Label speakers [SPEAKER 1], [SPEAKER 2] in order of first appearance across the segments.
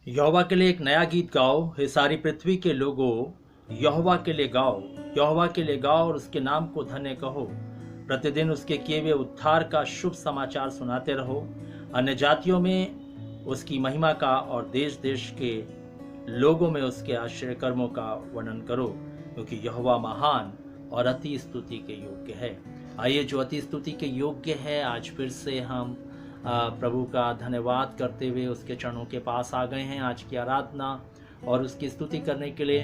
[SPEAKER 1] यहोवा के लिए एक नया गीत गाओ, हे सारी पृथ्वी के लोगों, यहोवा के लिए गाओ, यहोवा के लिए गाओ और उसके नाम को धन्य कहो। प्रतिदिन उसके किए हुए उद्धार का शुभ समाचार सुनाते रहो। अन्य जातियों में उसकी महिमा का और देश देश के लोगों में उसके आश्चर्य कर्मों का वर्णन करो, क्योंकि यहोवा महान और अति स्तुति के योग्य है। आइए, जो अति स्तुति के योग्य है, आज फिर से हम प्रभु का धन्यवाद करते हुए उसके चरणों के पास आ गए हैं आज की आराधना और उसकी स्तुति करने के लिए।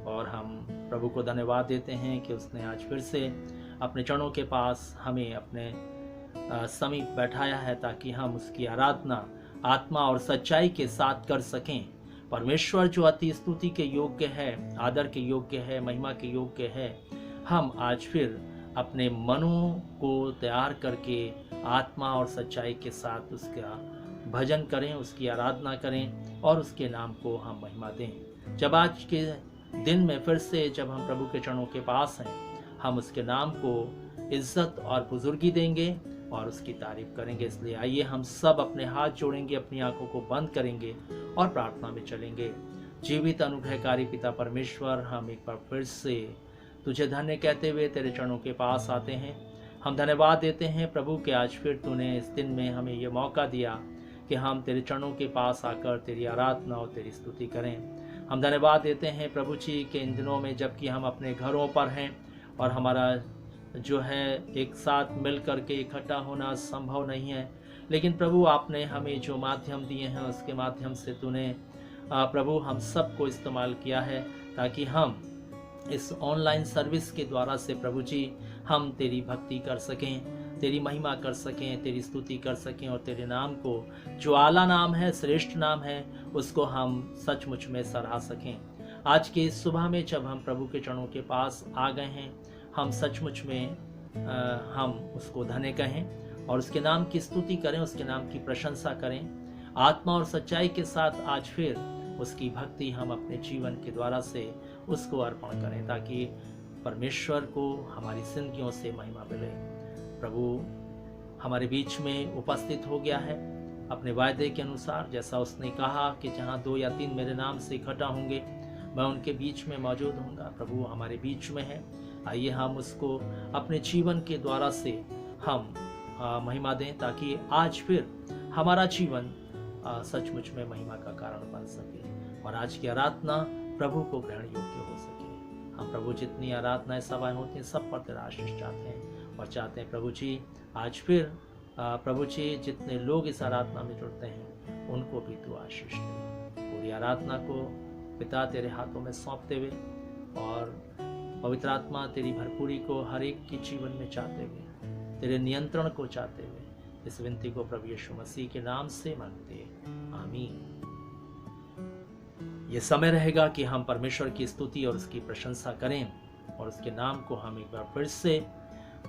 [SPEAKER 1] और हम प्रभु को धन्यवाद देते हैं कि उसने आज फिर से अपने चरणों के पास हमें अपने समीप बैठाया है, ताकि हम उसकी आराधना आत्मा और सच्चाई के साथ कर सकें। परमेश्वर जो अति स्तुति के योग्य है, आदर के योग्य है, महिमा के योग्य है, हम आज फिर अपने मनों को तैयार करके आत्मा और सच्चाई के साथ उसका भजन करें, उसकी आराधना करें और उसके नाम को हम महिमा दें। जब आज के दिन में फिर से जब हम प्रभु के चरणों के पास हैं, हम उसके नाम को इज्जत और बुजुर्गी देंगे और उसकी तारीफ करेंगे। इसलिए आइए हम सब अपने हाथ जोड़ेंगे, अपनी आंखों को बंद करेंगे और प्रार्थना में चलेंगे। जीवित अनुग्रहकारी पिता परमेश्वर, हम एक बार फिर से तुझे धन्य कहते हुए तेरे चरणों के पास आते हैं। हम धन्यवाद देते हैं प्रभु कि आज फिर तूने इस दिन में हमें ये मौका दिया कि हम तेरे चरणों के पास आकर तेरी आराधना और तेरी स्तुति करें। हम धन्यवाद देते हैं प्रभु जी के इन दिनों में जबकि हम अपने घरों पर हैं और हमारा जो है एक साथ मिल कर के इकट्ठा होना संभव नहीं है, लेकिन प्रभु आपने हमें जो माध्यम दिए हैं उसके माध्यम से तूने प्रभु हम सबको इस्तेमाल किया है ताकि हम इस ऑनलाइन सर्विस के द्वारा से प्रभु जी हम तेरी भक्ति कर सकें, तेरी महिमा कर सकें, तेरी स्तुति कर सकें और तेरे नाम को जो आला नाम है, श्रेष्ठ नाम है, उसको हम सचमुच में सराह सकें। आज के इस सुबह में जब हम प्रभु के चरणों के पास आ गए हैं, हम सचमुच में हम उसको धन्य कहें और उसके नाम की स्तुति करें, उसके नाम की प्रशंसा करें, आत्मा और सच्चाई के साथ आज फिर उसकी भक्ति हम अपने जीवन के द्वारा से उसको अर्पण करें ताकि परमेश्वर को हमारी जिंदगियों से महिमा मिले। प्रभु हमारे बीच में उपस्थित हो गया है अपने वायदे के अनुसार, जैसा उसने कहा कि जहाँ 2 या 3 मेरे नाम से इकट्ठा होंगे मैं उनके बीच में मौजूद होऊंगा। प्रभु हमारे बीच में है, आइए हम उसको अपने जीवन के द्वारा से हम महिमा दें ताकि आज फिर हमारा जीवन सचमुच में महिमा का कारण बन सके और आज की आराधना प्रभु को ग्रहण योग्य हो सके। हम प्रभु जितनी आराधनाएं सभाएं होती हैं सब पर तेरा आशीष चाहते हैं और चाहते हैं प्रभु जी आज फिर प्रभु जी जितने लोग इस आराधना में जुड़ते हैं उनको भी तू आशीष दे। पूरी आराधना को पिता तेरे हाथों में सौंपते हुए और पवित्र आत्मा तेरी भरपूरी को हर एक के जीवन में चाहते हुए, तेरे नियंत्रण को चाहते हुए इस विनती को प्रभु यीशु मसीह के नाम से मांगते, आमीन। ये समय रहेगा कि हम परमेश्वर की स्तुति और उसकी प्रशंसा करें और उसके नाम को हम एक बार फिर से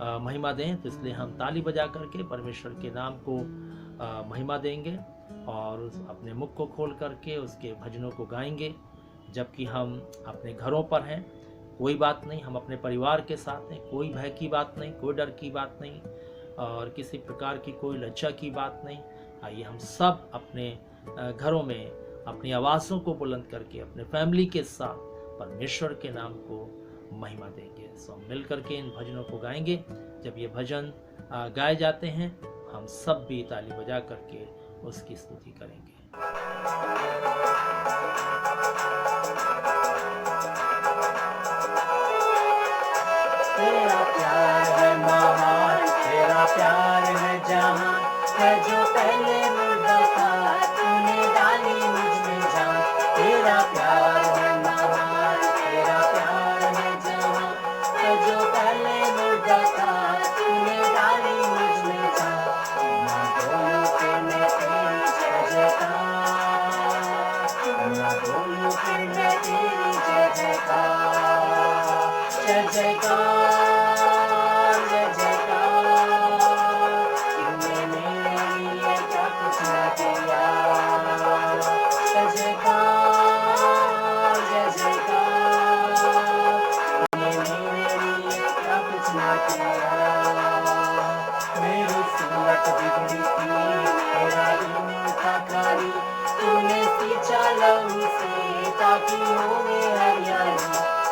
[SPEAKER 1] महिमा दें। तो इसलिए हम ताली बजा करके परमेश्वर के नाम को महिमा देंगे और अपने मुख को खोल करके उसके भजनों को गाएंगे। जबकि हम अपने घरों पर हैं, कोई बात नहीं, हम अपने परिवार के साथ हैं, कोई भय की बात नहीं, कोई डर की बात नहीं और किसी प्रकार की कोई लज्जा की बात नहीं। आइए हम सब अपने घरों में अपनी आवाज़ों को बुलंद करके अपने फैमिली के साथ परमेश्वर के नाम को महिमा देंगे। सो हम मिल करके इन भजनों को गाएंगे। जब ये भजन गाए जाते हैं हम सब भी ताली बजा करके उसकी स्तुति करेंगे।
[SPEAKER 2] तेरा प्यार है महान, तेरा प्यार है जहां, है जो पहले मुर्दा था तूने डाली मुझ में जान। तेरा प्यार है महान, तेरा प्यार है जहां, है जो पहले मुर्दा था तूने डाली मुझ में जान। ना बोलूं फिर मैं तेरी जय जयकार, ना बोलूं फिर मैं तेरी जय जयकार, जय जयकार, जय जयकार। तूने मेरे लिए क्या कुछ न किया, जय जयकार, जय जयकार। तूने मेरे लिए क्या कुछ न किया। मेरी सूरत बिगड़ी थी, मेरा दिन था खाली, तूने सींचा लहू से ताकि होवे हरियाली।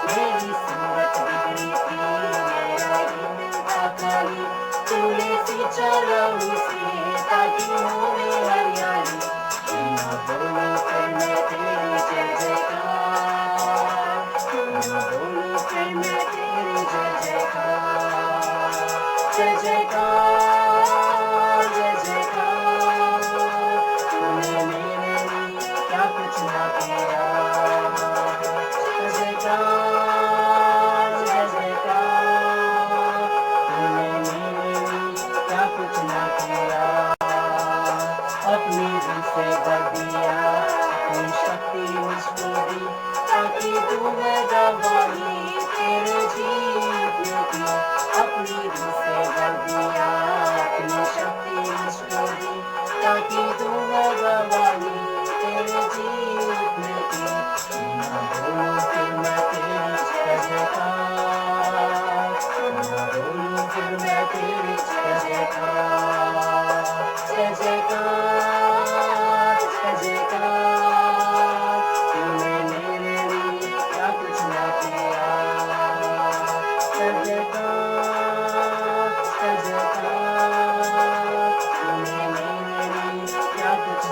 [SPEAKER 2] मेरी सूरत बिगड़ी थी, मेरा दिन था खाली, तूने सींचा लहू से ताकि होवे हरियाली। ना बोलूं फिर मैं तेरी जय जयकार, ना बोलूं फिर मैं तेरी जय जयकार, जय जयकार, जय जयकार। तूने मेरे लिए क्या कुछ ना किया, जय जयकार, जय जयकार। तूने मेरे लिए क्या कुछ ना किया। अपनी रूह से भर दिया, अपनी शक्ति मुझको दी ताकि तू मैं गवाही तेरे जीतने की। अपनी रूह से भर दिया, अपनी शक्ति मुझको दी ताकि तू मैं गवाही तेरे जीतने की। ना बोलूं फिर मैं तेरी जय जयकार, ना बोलूं फिर मैं तेरी जय जयकार, जय जयकार, जय जयकार। तूने मेरे लिए क्या कुछ न किया, जय जयकार, जय जयकार। तूने मेरे लिए क्या कुछ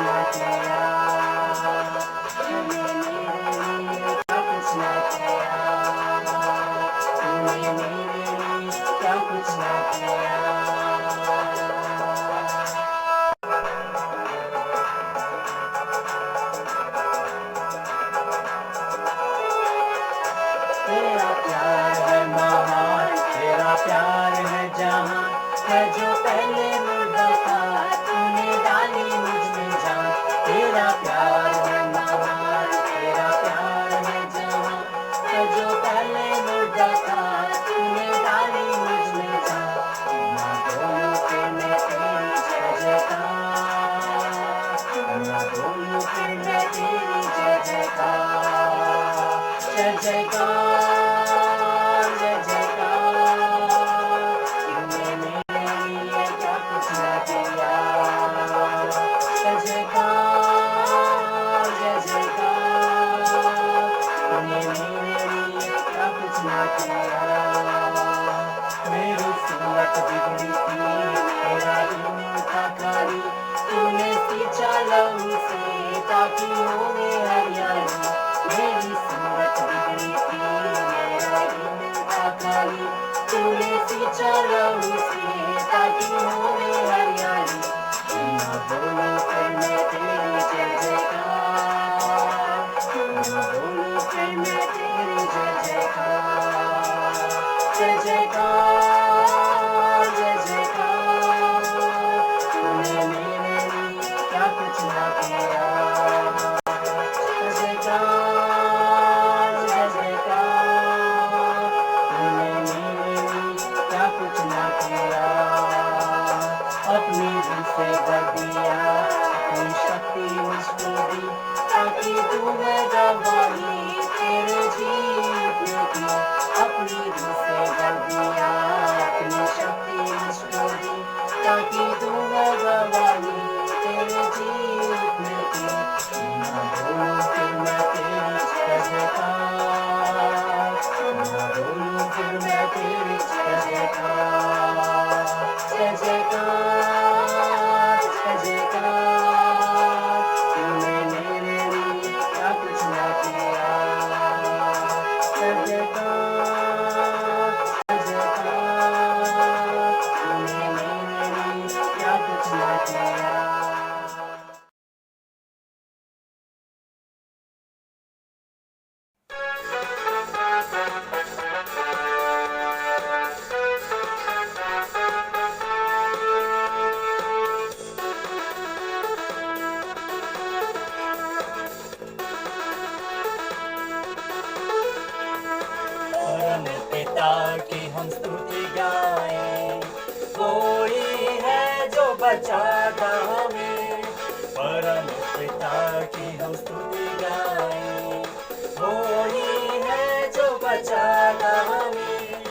[SPEAKER 2] तेरा प्यार है महान, तेरा प्यार है जवान, मैं जो पहले मुर्दा था तूने डाली मुझ में जान, ना बोलूं फिर मैं तेरी जय जयकार, ना बोलूं फिर मैं तेरी जय जयकार, जय जयकार, जय जयकार, तूने मेरे लिए क्या कुछ न किया, जय जयकार, जय जयकार, तूने मेरे लिए क्या कुछ न किया, मेरी सूरत बिगड़ी थी तेरा दिल था खाली, तूने सींचा लहू से ताकि होवे हरियाली, मेरी सूरत बिगड़ी थी मेरा दिल था खाली, तूने सींचा लहू से ताकि होवे हरियाली, ना बोलूं फिर मैं तेरी जय जयकार, ना बोलूं फिर मैं तेरी जय जयकार, जय जयकार, जय जयकार, तूने मेरे लिए क्या कुछ न किया, जय जयकार, जय जयकार, तूने मेरे लिए क्या कुछ न किया, अपनी दिल से भर दिया, अपनी शक्ति मुझको दी, ताकि तू मैं गवाही तेरे जीतने की, अपनी दिल से भर दिया, अपनी शक्ति मुझको दी, ताकि तू मैं गवाही तेरे जीतने की, ना बोलूं फिर मैं तेरी जय जयकार, ना बोलूं फिर मैं तेरी जय जयकार, जय जयकार, जय जयकार, तूने मेरे लिए क्या कुछ न किया, जय जयकार, जय जयकार, तूने मेरे लिए क्या कुछ न किया। परम पिता की हम स्तुति गाएं, कोई है जो बचाता हमें, परम पिता की हम स्तुति गाएं, कोई है जो बचाता हमें,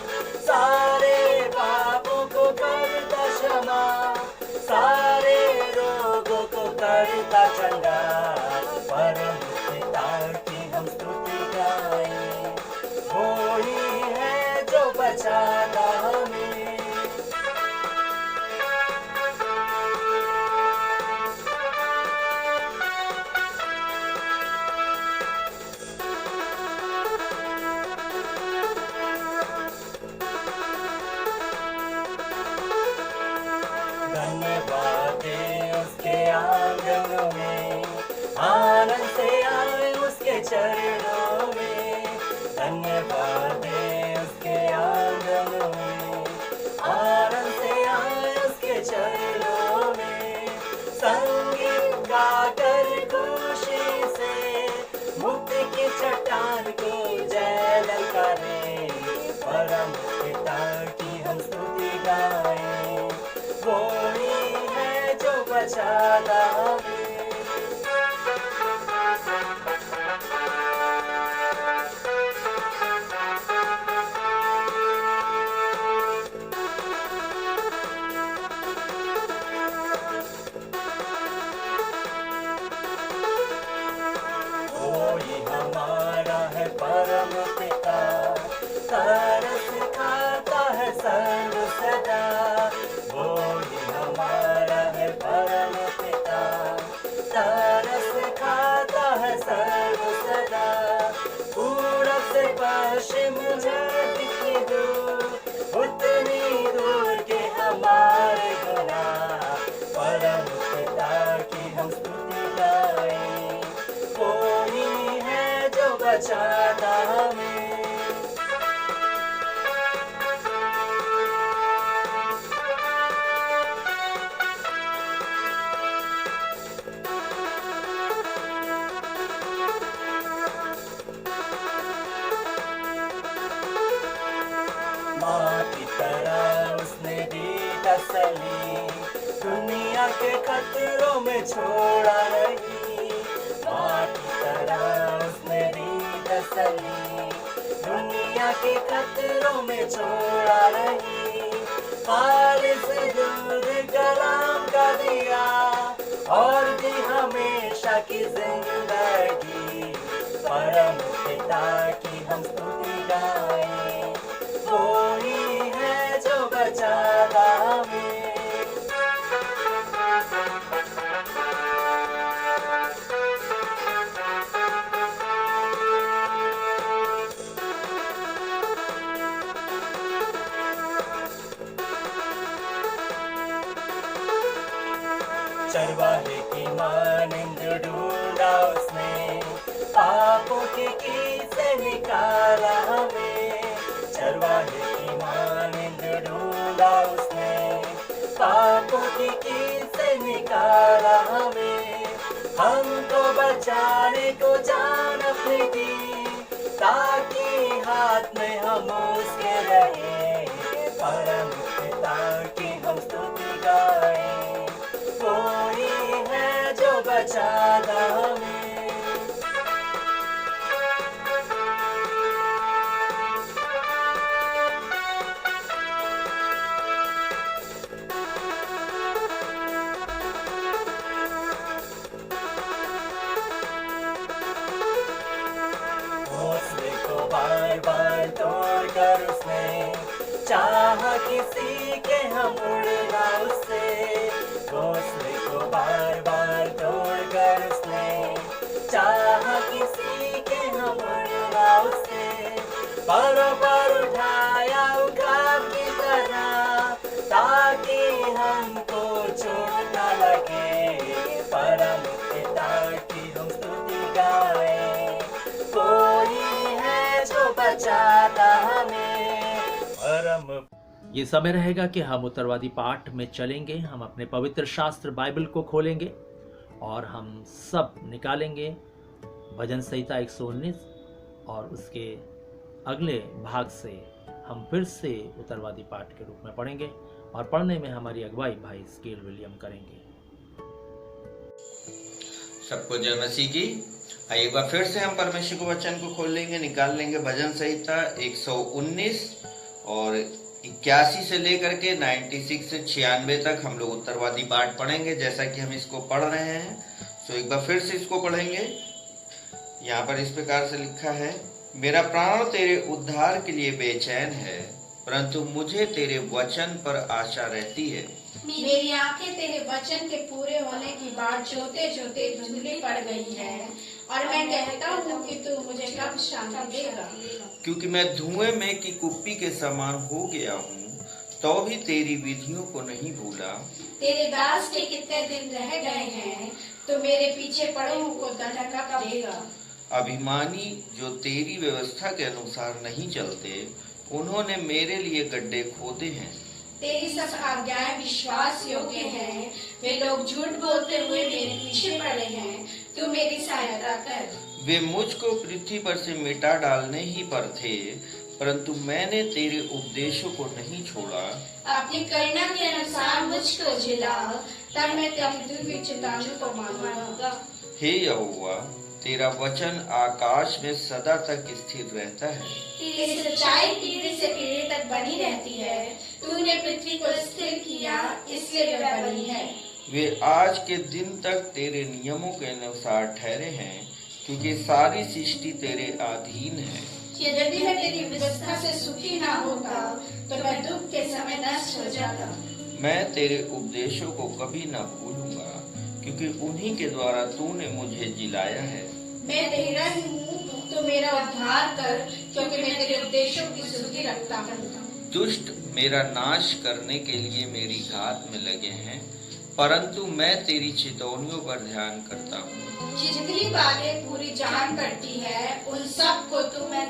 [SPEAKER 2] सारे पापों को करता क्षमा, सारे रोगों को करता चंगा, परम पिता की हम स्तुति गाएं, कोई है जो बचाता हमें। धन्यवाद दे उसके आंगन में, आनंद से आए उसके चरणों में, धन्यवाद दे उसके आंगन में, आनंद से आए उसके चरणों में, संगीत गाकर खुशी से मुक्ति की चट्टान को जय ललकारें, परम पिता की हम स्तुति गाएं, कोई है जो बचाता हमें। कोई हमारा है परम पिता, तरस खाता है सर्व सदा, कोई हमारा है परम पिता, तरस खाता है सर्व सदा, पूरब से पश्चिम जितनी दूर, उतनी दूर के हमारे गुनाह, परम पिता की हम स्तुति गाएं, कोई है जो बचाता हमें। बली, दुनिया के खतरों में छोड़ा नहीं, माँ की तरह उसने दी तसल्ली, दुनिया के खतरों में छोड़ा नहीं, खालिस दूध कलाम का दिया और दी हमेशा की जिंदगी, परम पिता की हम स्तुति गाएं, वो ही है जो बचाता हमें। चरवाहे की मानिंद ढूंढा उसने, पापों के कीट से निकाला हमें, चरवाहे की मानिंद ढूंढा उसने, पापों के कीट से निकाला हमें, हमको बचाने को जान अपनी दी, ताकि हाथ में हम उसके रहे, परम पिता की हम स्तुति गाएं, कोई है जो बचाता हमें। हौसले को बार बार तोड़कर उसने चाहा किसी के हम उड़ना उससे, घोंसले को बार बार तोड़कर उसने चाहा किसी के हम उड़ना उससे, परों पर उठाया उखाब की तरह, ताकि हमको चोट न लगे, परम पिता की हम स्तुति गाएं, कोई है जो बचाता हमें, परम।
[SPEAKER 1] ये समय रहेगा कि हम उत्तरवादी पाठ में चलेंगे। हम अपने पवित्र शास्त्र बाइबल को खोलेंगे और हम सब निकालेंगे भजन संहिता 119 और उसके अगले भाग से हम फिर से उत्तरवादी पाठ के रूप में पढ़ेंगे और पढ़ने में हमारी अगुवाई भाई स्केल विलियम करेंगे।
[SPEAKER 3] सबको जय मसीह की। आइए एक बार फिर से हम परमेश्वर के वचन को खोल लेंगे, निकाल लेंगे भजन संहिता 119 और 81 से लेकर के 96 से 96 तक हम लोग उत्तरवादी पाठ पढ़ेंगे जैसा कि हम इसको पढ़ रहे हैं। तो एक बार फिर से इसको पढ़ेंगे। यहाँ पर इस प्रकार से लिखा है, मेरा प्राण तेरे उद्धार के लिए बेचैन है, परंतु मुझे तेरे वचन पर आशा रहती है।
[SPEAKER 4] मेरी आंखें तेरे वचन के पूरे होने की बात जोते जोते धुंधली पड़ गई है और मैं कहता हूँ कि तू मुझे कब शांति देगा।
[SPEAKER 3] क्योंकि मैं धुएं में की कुप्पी के समान हो गया हूँ, तो भी तेरी विधियों को नहीं भूला।
[SPEAKER 4] तेरे दास के कितने दिन रह गए हैं, तो मेरे पीछे पड़ों को दंड कब देगा।
[SPEAKER 3] अभिमानी जो तेरी व्यवस्था के अनुसार नहीं चलते, उन्होंने मेरे लिए गड्ढे खोदे हैं।
[SPEAKER 4] तेरी सब आज्ञाएं विश्वास योग्य हैं, वे लोग झूठ बोलते हुए मेरे पीछे पड़े हैं, तू मेरी सहायता कर।
[SPEAKER 3] वे मुझको पृथ्वी पर से मिटा डालने ही पर थे, परंतु मैंने तेरे उपदेशों को नहीं छोड़ा।
[SPEAKER 4] अपनी करुणा के अनुसार मुझको जिला, तब मैं तेरी दिव्य चिताओं को मानूंगा।
[SPEAKER 3] हे यहोवा, तेरा वचन आकाश में सदा तक स्थिर रहता है।
[SPEAKER 4] तेरी सच्चाई पीढ़ी से पीढ़ी तक बनी रहती है, तूने पृथ्वी को स्थिर किया, इसलिए वह बनी है।
[SPEAKER 3] वे आज के दिन तक तेरे नियमों के अनुसार ठहरे हैं, क्योंकि सारी सृष्टि तेरे अधीन है।
[SPEAKER 4] यदि मैं तेरी व्यवस्था से सुखी ना होता, तो मैं दुख के समय नष्ट हो जाता।
[SPEAKER 3] मैं तेरे उपदेशों को कभी न भूलूंगा, क्योंकि उन्हीं के द्वारा तूने मुझे जिलाया है।
[SPEAKER 4] मैं तेरा ही हूँ, तो मेरा उद्धार कर, क्योंकि मैं तेरे उपदेशों की सुधि रखता हूँ।
[SPEAKER 3] दुष्ट मेरा नाश करने के लिए मेरी घात में लगे हैं, परंतु मैं तेरी चितौनियों पर ध्यान करता हूँ।
[SPEAKER 4] जितनी बातें पूरी जान पड़ती है, उन सब को तो मैं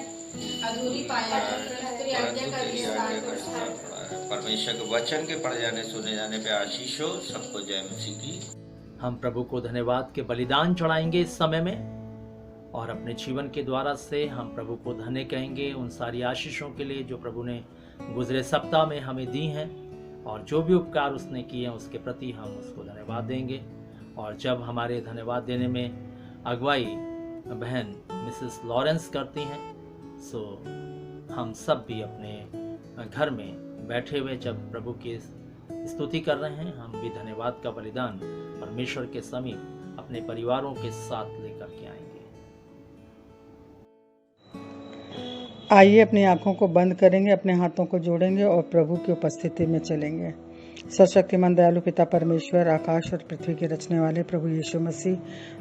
[SPEAKER 4] अधूरी पाया करता, तेरी आज्ञा का विस्तार करता है।
[SPEAKER 3] परमेश्वर के वचन के पढ़ जाने सुने जाने पे आशीष हो। सबको जय मसीह की।
[SPEAKER 1] हम प्रभु को धन्यवाद के बलिदान चढ़ाएंगे इस समय में और अपने जीवन के द्वारा से हम प्रभु को धन्य कहेंगे उन सारी आशीषों के लिए जो प्रभु ने गुजरे सप्ताह में हमें दी हैं। और जो भी उपकार उसने किए हैं उसके प्रति हम उसको धन्यवाद देंगे। और जब हमारे धन्यवाद देने में अगुवाई बहन मिसेस लॉरेंस करती हैं, सो हम सब भी अपने घर में बैठे हुए जब प्रभु की स्तुति कर रहे हैं, हम भी धन्यवाद का बलिदान परमेश्वर के समीप अपने परिवारों के साथ लेकर के आएंगे।
[SPEAKER 5] आइए अपनी आंखों को बंद करेंगे, अपने हाथों को जोड़ेंगे और प्रभु की उपस्थिति में चलेंगे। सर्वशक्तिमान दयालु पिता परमेश्वर, आकाश और पृथ्वी के रचने वाले प्रभु यीशु मसीह,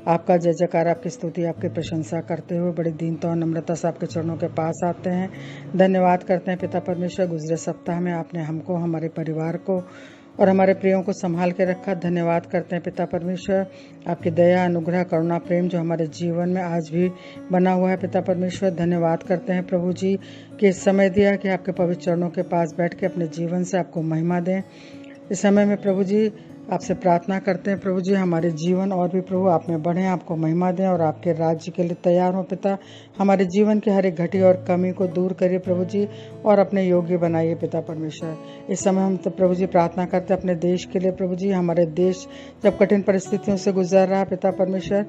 [SPEAKER 5] आपका जय जयकार, आपकी स्तुति, आपकी प्रशंसा करते हुए बड़ी दीनता और नम्रता से आपके चरणों के पास आते हैं। धन्यवाद करते हैं पिता परमेश्वर, गुजरे सप्ताह में आपने हमको, हमारे परिवार को और हमारे प्रियों को संभाल के रखा। धन्यवाद करते हैं पिता परमेश्वर, आपकी दया, अनुग्रह, करुणा, प्रेम जो हमारे जीवन में आज भी बना हुआ है। पिता परमेश्वर, धन्यवाद करते हैं प्रभु जी कि इस समय दिया कि आपके पवित्र चरणों के पास बैठ के अपने जीवन से आपको महिमा दें। इस समय में प्रभु जी आपसे प्रार्थना करते हैं, प्रभु जी हमारे जीवन और भी प्रभु आप में बढ़ें, आपको महिमा दें और आपके राज्य के लिए तैयार हों। पिता, हमारे जीवन की हर एक घटी और कमी को दूर करिए प्रभु जी और अपने योग्य बनाइए पिता परमेश्वर। इस समय हम तो प्रभु जी प्रार्थना करते हैं अपने देश के लिए प्रभु जी। हमारे देश जब कठिन परिस्थितियों से गुजर रहा है पिता परमेश्वर,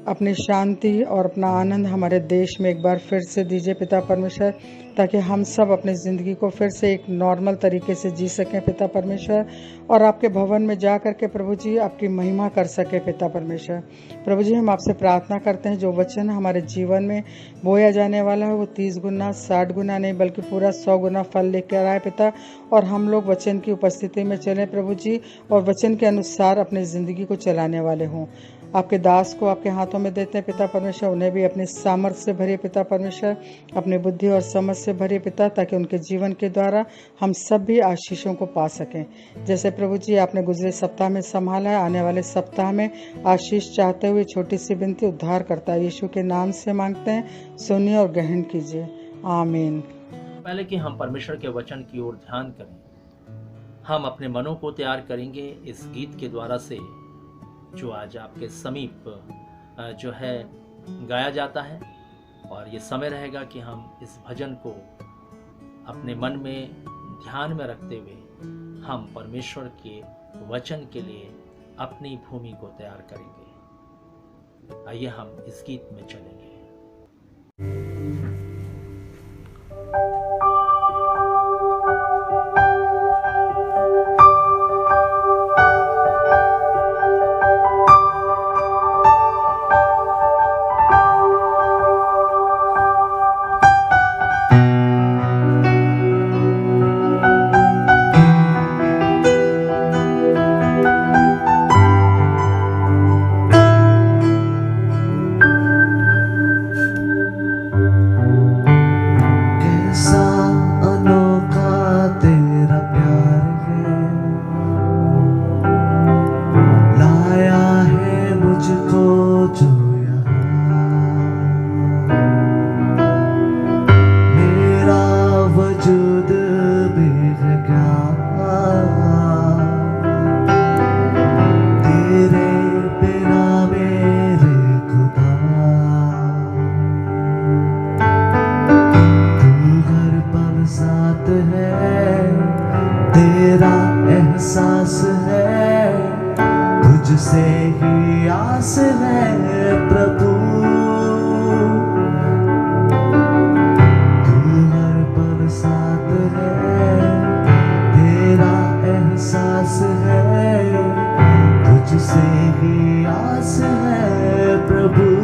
[SPEAKER 5] अपनी शांति और अपना आनंद हमारे देश में एक बार फिर से दीजिए पिता परमेश्वर, ताकि हम सब अपनी ज़िंदगी को फिर से एक नॉर्मल तरीके से जी सकें पिता परमेश्वर, और आपके भवन में जा कर के प्रभु जी आपकी महिमा कर सके पिता परमेश्वर। प्रभु जी हम आपसे प्रार्थना करते हैं जो वचन हमारे जीवन में बोया जाने वाला है वो 30 गुना 60 गुना नहीं बल्कि पूरा 100 गुना फल लेकर आए पिता, और हम लोग वचन की उपस्थिति में चलें प्रभु जी और वचन के अनुसार अपनी ज़िंदगी को चलाने वाले हों। आपके दास को आपके हाथों में देते हैं पिता परमेश्वर, उन्हें भी अपने सामर्थ्य से भरिए पिता परमेश्वर, अपनी बुद्धि और समझ से भरिए पिता, ताकि उनके जीवन के द्वारा हम सब भी आशीषों को पा सकें। जैसे प्रभु जी आपने गुजरे सप्ताह में संभाला है, आने वाले सप्ताह में आशीष चाहते हुए छोटी सी विनती उद्धार करता है यीशु के नाम से मांगते हैं, सुनिए और ग्रहण कीजिए, आमीन।
[SPEAKER 1] पहले कि हम परमेश्वर के वचन की ओर ध्यान करें, हम अपने मनों को तैयार करेंगे इस गीत के द्वारा से जो आज आपके समीप जो है गाया जाता है। और ये समय रहेगा कि हम इस भजन को अपने मन में ध्यान में रखते हुए हम परमेश्वर के वचन के लिए अपनी भूमि को तैयार करेंगे। आइए हम इस गीत में चलेंगे।
[SPEAKER 6] तुझसे ही आस है प्रभु, तू हर पल साथ है, तेरा एहसास है, तुझसे ही आस है प्रभु।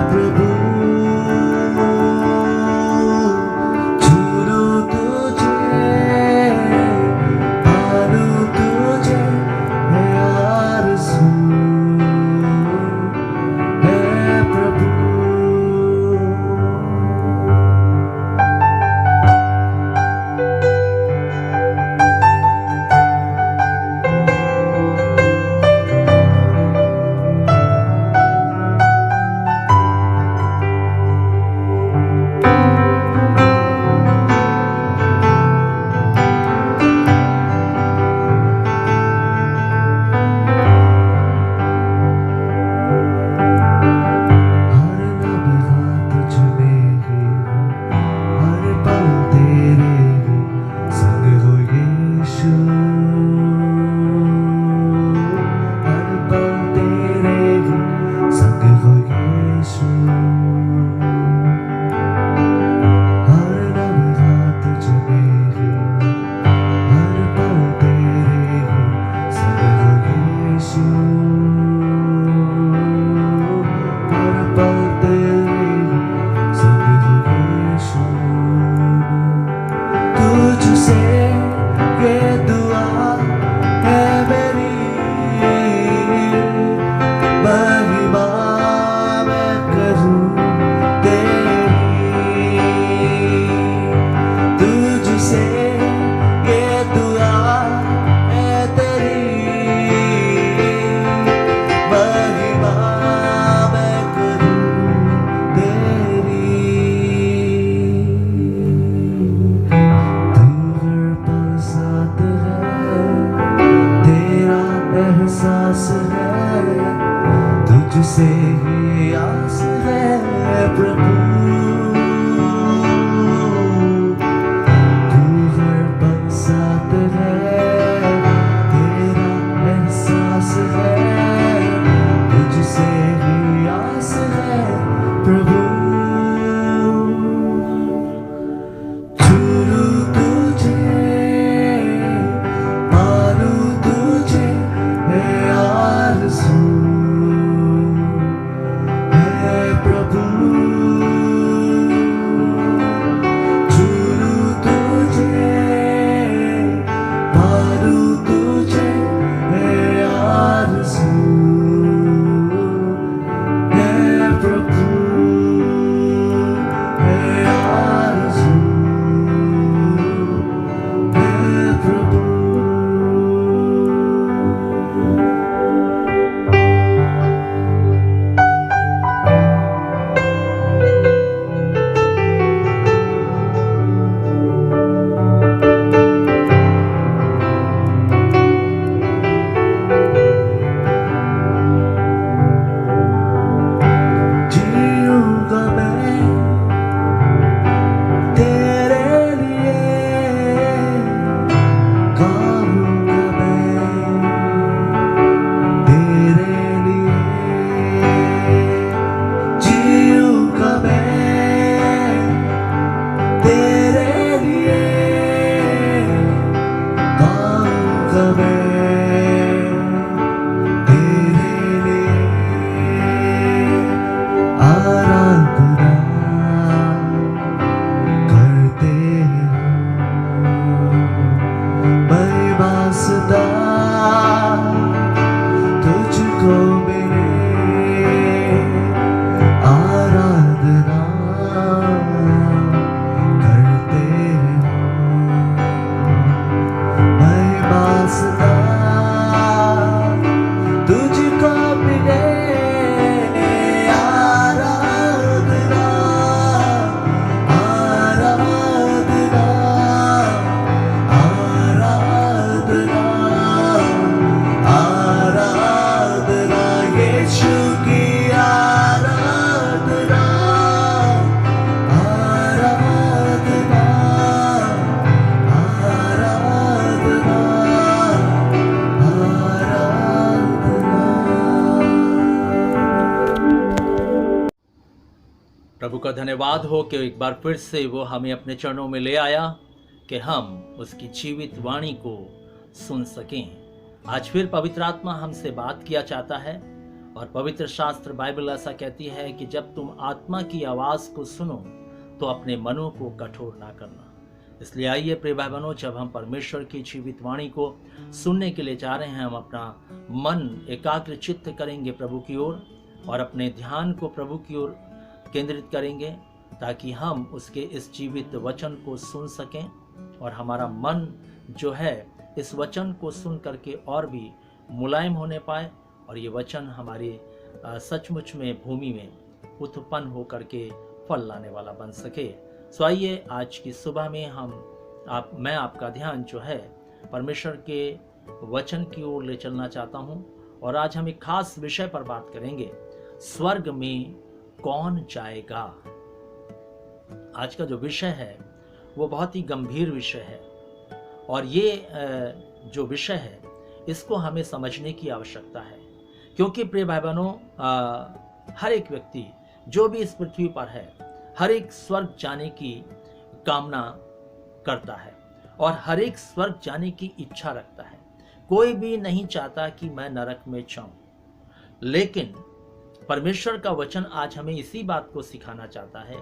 [SPEAKER 6] प्रभु प्रभु चूरू तुझे पालू तुझे है आरज़ू है प्रभु चूरू तुझे पालू तुझे है आरज़ू है प्रभु है आरज़ू है प्रभु जीऊंगा मैं तेरे लिए गाऊंगा मैं तेरे लिए जीऊंगा मैं तेरे लिए गाऊंगा मैं तेरे लिए आराधना करते महिमा सदा तुझको मेरे आराधना करते महिमा सदा तुझको मिले आराधना आराधना आराधना आराधना यीशु की आराधना आराधना आराधना आराधना
[SPEAKER 1] प्रभु का धन्यवाद हो कि एक बार फिर से वो हमें अपने चरणों में ले आया कि हम उसकी जीवित वाणी को सुन सकें। आज फिर पवित्र आत्मा हमसे बात किया चाहता है और पवित्र शास्त्र बाइबल ऐसा कहती है कि जब तुम आत्मा की आवाज को सुनो तो अपने मनों को कठोर ना करना। इसलिए आइए प्रिय भाई बहनों, जब हम परमेश्वर की जीवित वाणी को सुनने के लिए जा रहे हैं, हम अपना मन एकाग्र चित्त करेंगे प्रभु की ओर और अपने ध्यान को प्रभु की ओर केंद्रित करेंगे ताकि हम उसके इस जीवित वचन को सुन सकें और हमारा मन जो है इस वचन को सुन करके और भी मुलायम होने पाए और ये वचन हमारे सचमुच में भूमि में उत्पन्न हो करके फल लाने वाला बन सके। सो आइए आज की सुबह में मैं आपका ध्यान जो है परमेश्वर के वचन की ओर ले चलना चाहता हूँ और आज हम एक खास विषय पर बात करेंगे, स्वर्ग में कौन जाएगा। आज का जो विषय है वो बहुत ही गंभीर विषय है और ये जो विषय है इसको हमें समझने की आवश्यकता है, क्योंकि प्रिय भाई बहनों, हर एक व्यक्ति जो भी इस पृथ्वी पर है हर एक स्वर्ग जाने की कामना करता है और हर एक स्वर्ग जाने की इच्छा रखता है। कोई भी नहीं चाहता कि मैं नरक में जाऊं, लेकिन परमेश्वर का वचन आज हमें इसी बात को सिखाना चाहता है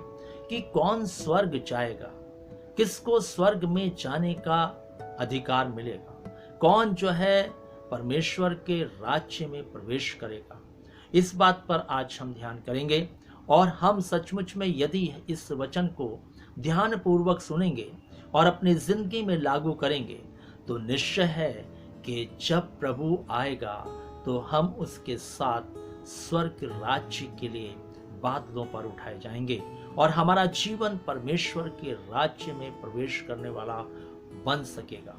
[SPEAKER 1] कि कौन स्वर्ग जाएगा, किसको स्वर्ग में जाने का अधिकार मिलेगा, कौन जो है परमेश्वर के राज्य में प्रवेश करेगा। इस बात पर आज हम ध्यान करेंगे और हम सचमुच में यदि इस वचन को ध्यान पूर्वक सुनेंगे और अपनी जिंदगी में लागू करेंगे तो निश्चय है कि जब प्रभु आएगा तो हम उसके साथ स्वर्ग राज्य के लिए बादलों पर उठाए जाएंगे और हमारा जीवन परमेश्वर के राज्य में प्रवेश करने वाला बन सकेगा।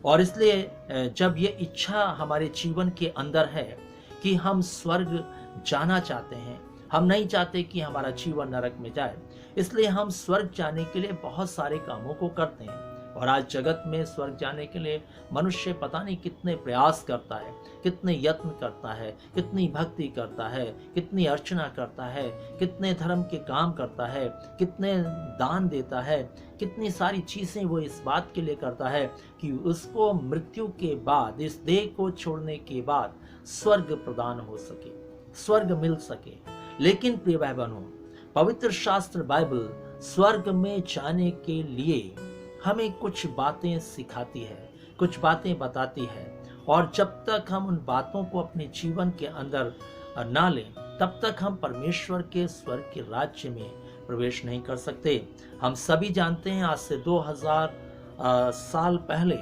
[SPEAKER 1] और इसलिए जब ये इच्छा हमारे जीवन के अंदर है कि हम स्वर्ग जाना चाहते हैं, हम नहीं चाहते कि हमारा जीवन नरक में जाए, इसलिए हम स्वर्ग जाने के लिए बहुत सारे कामों को करते हैं। और आज जगत में स्वर्ग जाने के लिए मनुष्य पता नहीं कितने प्रयास करता है, कितने यत्न करता है, कितनी भक्ति करता है, कितनी अर्चना करता है, कितने धर्म के काम करता है, कितने दान देता है, कितनी सारी चीजें वो इस बात के लिए करता है कि उसको मृत्यु के बाद, इस देह को छोड़ने के बाद स्वर्ग प्रदान हो सके, स्वर्ग मिल सके। लेकिन प्रिय भाई बहनों, पवित्र शास्त्र बाइबल स्वर्ग में जाने के लिए हमें कुछ बातें सिखाती है, कुछ बातें बताती है, और जब तक हम उन बातों को अपने जीवन के अंदर ना लें, तब तक हम परमेश्वर के स्वर्ग के राज्य में प्रवेश नहीं कर सकते। हम सभी जानते हैं आज से 2000 साल पहले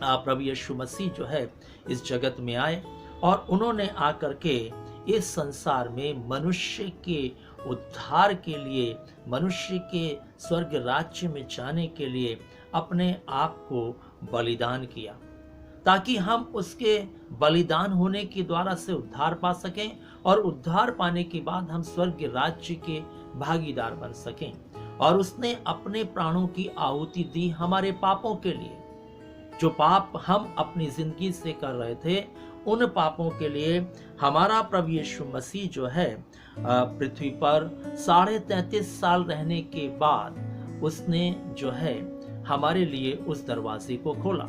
[SPEAKER 1] प्रभु यीशु मसीह जो है इस जगत में आए, और उन्होंने आकर के इस संसार में मनुष्य के उद्धार के लिए, मनुष्य के स्वर्ग राज्य में जाने के लिए अपने आप को बलिदान किया, ताकि हम उसके बलिदान होने के द्वारा से उद्धार पा सकें, और उद्धार पाने के बाद हम स्वर्ग राज्य के भागीदार बन सकें। और उसने अपने प्राणों की आहुति दी हमारे पापों के लिए। जो पाप हम अपनी जिंदगी से कर रहे थे, उन पापों के लिए हमारा प्रभु यीशु मसीह जो है पृथ्वी पर 33.5 साल रहने के बाद उसने जो है हमारे लिए उस दरवाजे को खोला,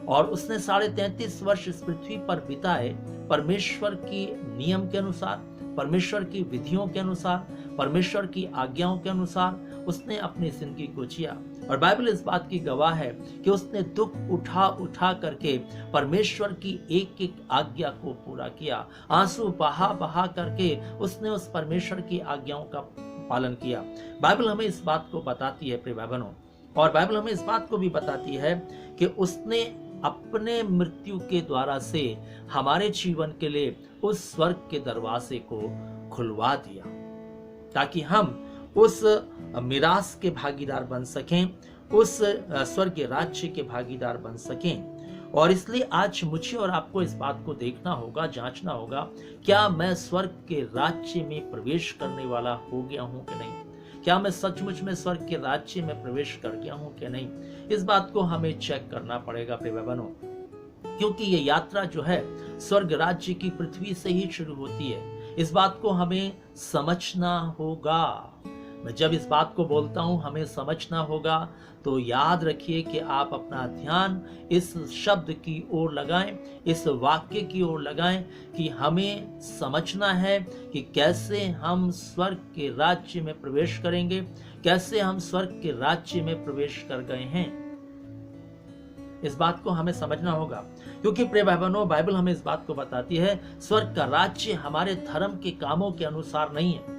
[SPEAKER 1] और उसने 33.5 वर्ष इस पृथ्वी पर बिताए परमेश्वर की नियम के अनुसार, परमेश्वर की विधियों के अनुसार, परमेश्वर की आज्ञाओं के अनुसार उसने अपनी जिंदगी को जिया। और बाइबल इस बात की गवाह है कि उसने दुख उठा उठा करके परमेश्वर की एक एक आज्ञा को पूरा किया, आंसू बहा बहा करके उसने उस परमेश्वर की आज्ञाओं का पालन किया। बाइबल हमें इस बात को बताती है प्रिय भाई बहनों, और बाइबल हमें इस बात को भी बताती है कि उसने अपने मृत्यु के द्वारा से हमारे जीवन के लिए उस स्वर्ग के दरवाजे को खुलवा दिया, ताकि हम उस मिरास के भागीदार बन सकें, उस स्वर्ग राज्य के भागीदार बन सकें। और इसलिए आज मुझे और आपको इस बात को देखना होगा, जांचना होगा, क्या मैं स्वर्ग के राज्य में प्रवेश करने वाला हो गया हूं कि नहीं? क्या मैं सचमुच में स्वर्ग के राज्य में प्रवेश कर गया हूं कि नहीं? इस बात को हमें चेक करना पड़ेगा प्रिय बहनों, क्योंकि ये यात्रा जो है स्वर्ग राज्य की पृथ्वी से ही शुरू होती है। इस बात को हमें समझना होगा। मैं जब इस बात को बोलता हूं हमें समझना होगा, तो याद रखिए कि आप अपना ध्यान इस शब्द की ओर लगाएं, इस वाक्य की ओर लगाएं कि हमें समझना है कि कैसे हम स्वर्ग के राज्य में प्रवेश करेंगे, कैसे हम स्वर्ग के राज्य में प्रवेश कर गए हैं। इस बात को हमें समझना होगा, क्योंकि प्रिय भाई बहनों, बाइबल हमें इस बात को बताती है स्वर्ग का राज्य हमारे धर्म के कामों के अनुसार नहीं है।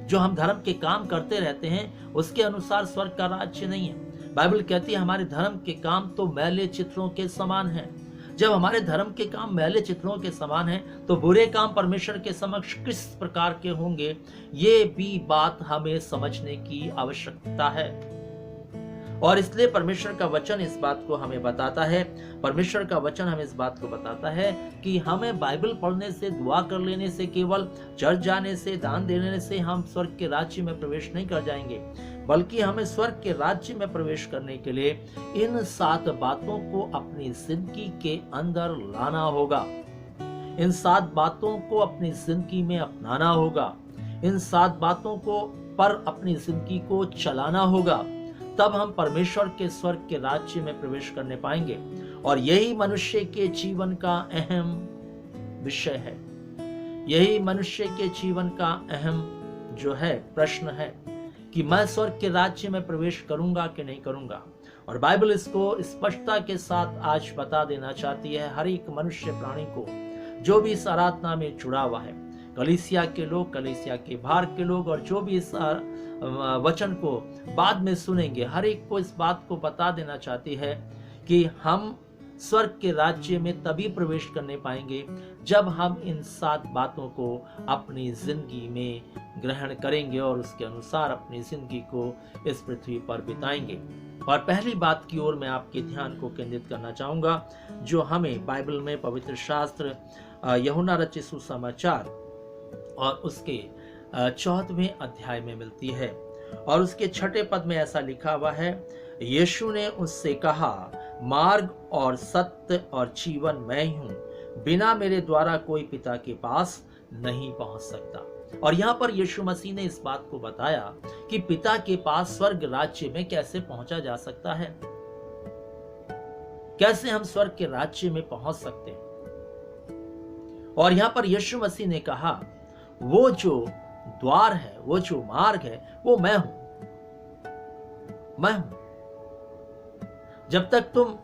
[SPEAKER 1] जो हम धर्म के काम करते रहते हैं उसके अनुसार स्वर्ग का राज्य नहीं है। बाइबल कहती है हमारे धर्म के काम तो मैले चित्रों के समान हैं। जब हमारे धर्म के काम मैले चित्रों के समान हैं, तो बुरे काम परमेश्वर के समक्ष किस प्रकार के होंगे, ये भी बात हमें समझने की आवश्यकता है। और इसलिए परमेश्वर का वचन इस बात को हमें बताता है, परमेश्वर का वचन हमें इस बात को बताता है कि हमें बाइबल पढ़ने से, दुआ कर लेने से, केवल चर्च जाने से, दान देने से हम स्वर्ग के राज्य में प्रवेश नहीं कर जाएंगे, बल्कि हमें स्वर्ग के राज्य में प्रवेश करने के लिए इन 7 बातों को अपनी जिंदगी के अंदर लाना होगा। इन 7 बातों को अपनी जिंदगी में अपनाना होगा, इन 7 बातों को पर अपनी जिंदगी को चलाना होगा, तब हम परमेश्वर के स्वर्ग के राज्य में प्रवेश करने पाएंगे। और यही मनुष्य के जीवन का अहम विषय है, यही मनुष्य के जीवन का अहम जो है प्रश्न है कि मैं स्वर्ग के राज्य में प्रवेश करूंगा कि नहीं करूंगा। और बाइबल इसको स्पष्टता के साथ आज बता देना चाहती है हर एक मनुष्य प्राणी को जो भी इस आराधना में जुड़ा हुआ है, कलीसिया के लोग, कलीसिया के बाहर के लोग, और जो भी इस वचन को बाद में सुनेंगे, हर एक को इस बात को बता देना चाहती है कि हम स्वर्ग के राज्य में तभी प्रवेश करने पाएंगे जब हम इन 7 बातों को अपनी जिंदगी में ग्रहण करेंगे और उसके अनुसार अपनी जिंदगी को इस पृथ्वी पर बिताएंगे। और पहली बात की ओर मैं आपके ध्यान को केंद्रित करना चाहूंगा, जो हमें बाइबल में पवित्र शास्त्र यूहन्ना रचित सुसमाचार और उसके 14वें अध्याय में मिलती है। और उसके 6 पद में ऐसा लिखा हुआ है, यीशु ने उससे कहा, मार्ग और सत्य और जीवन मैं ही हूं, बिना मेरे द्वारा कोई पिता के पास नहीं पहुंच सकता। और यहां पर यीशु मसीह ने इस बात को बताया कि पिता के पास स्वर्ग राज्य में कैसे पहुंचा जा सकता है, कैसे हम स्वर्ग के राज्य में पहुंच सकते हैं। और यहां पर यीशु मसीह ने कहा, वो जो द्वार है, वो जो मार्ग है, वो मैं हूं, मैं हूं। जब तक तुम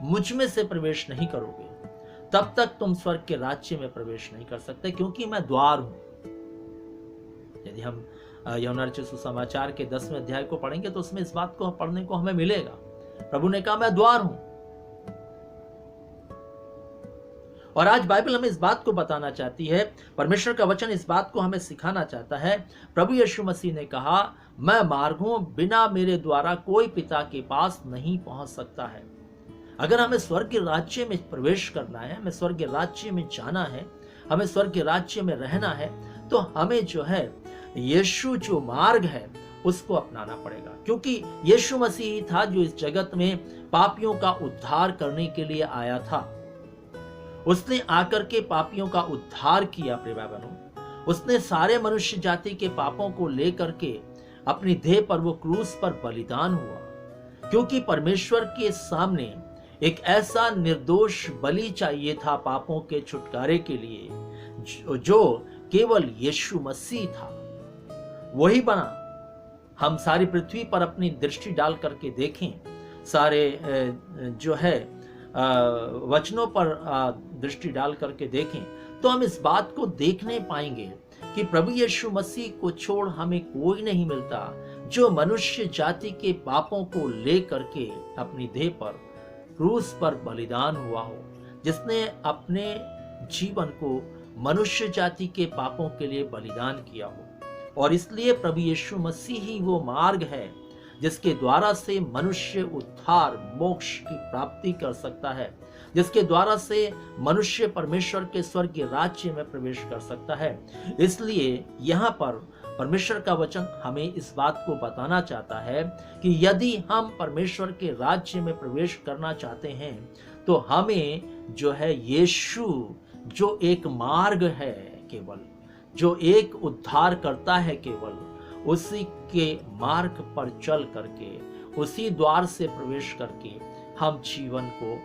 [SPEAKER 1] मुझ में से प्रवेश नहीं करोगे, तब तक तुम स्वर्ग के राज्य में प्रवेश नहीं कर सकते, क्योंकि मैं द्वार हूं। यदि हम यूहन्ना रचित सुसमाचार के 10वें अध्याय को पढ़ेंगे तो उसमें इस बात को पढ़ने को हमें मिलेगा। प्रभु ने कहा, मैं द्वार हूं। और आज बाइबल हमें इस बात को बताना चाहती है, परमेश्वर का वचन इस बात को हमें सिखाना चाहता है। प्रभु यीशु मसीह ने कहा, मैं मार्ग हूं, बिना मेरे द्वारा कोई पिता के पास नहीं पहुंच सकता है। अगर हमें स्वर्ग के राज्य में प्रवेश करना है, हमें स्वर्ग के राज्य में जाना है, हमें स्वर्ग के राज्य में रहना है, तो हमें जो है यीशु जो मार्ग है उसको अपनाना पड़ेगा। क्योंकि यीशु मसीह ही था जो इस जगत में पापियों का उद्धार करने के लिए आया था। उसने आकर के पापियों का उद्धार किया। प्रिय बहनों, उसने सारे मनुष्य जाति के पापों को लेकर के अपनी देह पर वो क्रूस पर बलिदान हुआ, क्योंकि परमेश्वर के सामने एक ऐसा निर्दोष बलि चाहिए था पापों के छुटकारे के लिए, जो केवल यीशु मसीह था, वही बना। हम सारी पृथ्वी पर अपनी दृष्टि डाल करके देखें, सारे जो है वचनों पर दृष्टि डाल करके देखें, तो हम इस बात को देखने पाएंगे कि प्रभु यीशु मसीह को छोड़ हमें कोई नहीं मिलता, जो मनुष्य जाति के पापों को लेकर के अपनी देह पर क्रूस पर बलिदान हुआ हो, जिसने अपने जीवन को मनुष्य जाति के पापों के लिए बलिदान किया हो। और इसलिए प्रभु यीशु मसीह ही वो मार्ग है जिसके द्वारा से मनुष्य उद्धार मोक्ष की प्राप्ति कर सकता है, जिसके द्वारा से मनुष्य परमेश्वर के स्वर्गीय राज्य में प्रवेश कर सकता है। इसलिए यहाँ पर परमेश्वर का वचन हमें इस बात को बताना चाहता है कि यदि हम परमेश्वर के राज्य में प्रवेश करना चाहते हैं, तो हमें जो है यीशु जो एक मार्ग है, केवल जो एक उद्धार करता है, केवल उसी के मार्ग पर चल करके, उसी द्वार से प्रवेश करके हम जीवन को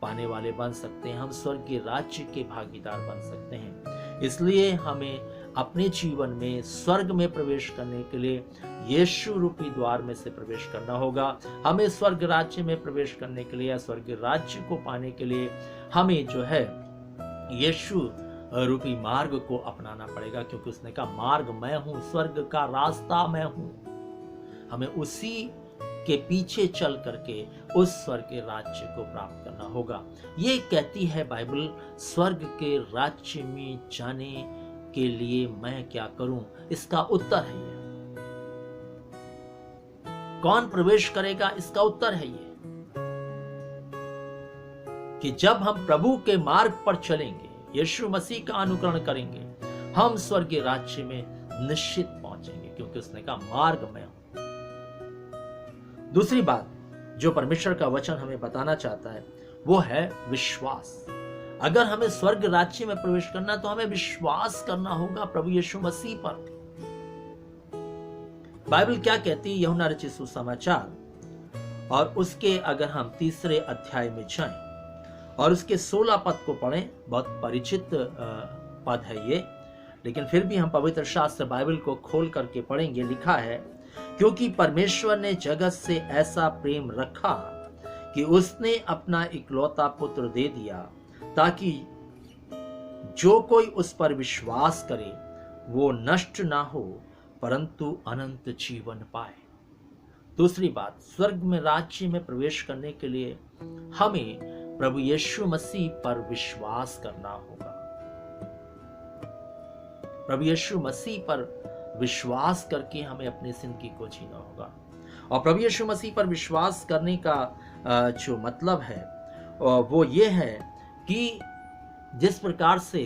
[SPEAKER 1] पाने वाले बन सकते हैं, हम स्वर्गीय राज्य के भागीदार बन सकते हैं। इसलिए हमें अपने जीवन में स्वर्ग में प्रवेश करने के लिए यीशु रूपी द्वार में से प्रवेश करना होगा। हमें स्वर्ग राज्य में प्रवेश करने के लिए या स्वर्गीय राज्य को पाने के लिए हमें जो है यीशु रूपी मार्ग को अपनाना पड़ेगा, क्योंकि उसने कहा, मार्ग मैं हूं, स्वर्ग का रास्ता मैं हूं। हमें उसी के पीछे चल करके उस स्वर्ग के राज्य को प्राप्त करना होगा। ये कहती है बाइबल, स्वर्ग के राज्य में जाने के लिए मैं क्या करूं? इसका उत्तर है ये। कौन प्रवेश करेगा? इसका उत्तर है ये कि जब हम प्रभु के मार्ग पर चलेंगे, यीशु मसीह का अनुकरण करेंगे, हम स्वर्गीय राज्य में निश्चित पहुंचेंगे, क्योंकि उसने कहा, मार्ग मैं हूं। दूसरी बात जो परमेश्वर का वचन हमें बताना चाहता है वो है विश्वास। अगर हमें स्वर्ग राज्य में प्रवेश करना, तो हमें विश्वास करना होगा प्रभु यीशु मसीह पर। बाइबल क्या कहती है? यूहन्ना रचित सुसमाचार और उसके अगर हम 3 अध्याय में जाएं और उसके 16 पद को पढ़ें, बहुत परिचित पद है ये, लेकिन फिर भी हम पवित्र शास्त्र बाइबल को खोल करके पढ़ेंगे। लिखा है, क्योंकि परमेश्वर ने जगत से ऐसा प्रेम रखा कि उसने अपना इकलौता पुत्र दे दिया, ताकि जो कोई उस पर विश्वास करे वो नष्ट ना हो, परंतु अनंत जीवन पाए। दूसरी बात, स्वर्ग में राज्य में प्रवेश करने के लिए हमें प्रभु यीशु मसीह पर विश्वास करना होगा। प्रभु यीशु मसीह पर विश्वास करके हमें अपनी जिंदगी को जीना होगा। और प्रभु यीशु मसीह पर विश्वास करने का जो मतलब है वो ये है कि जिस प्रकार से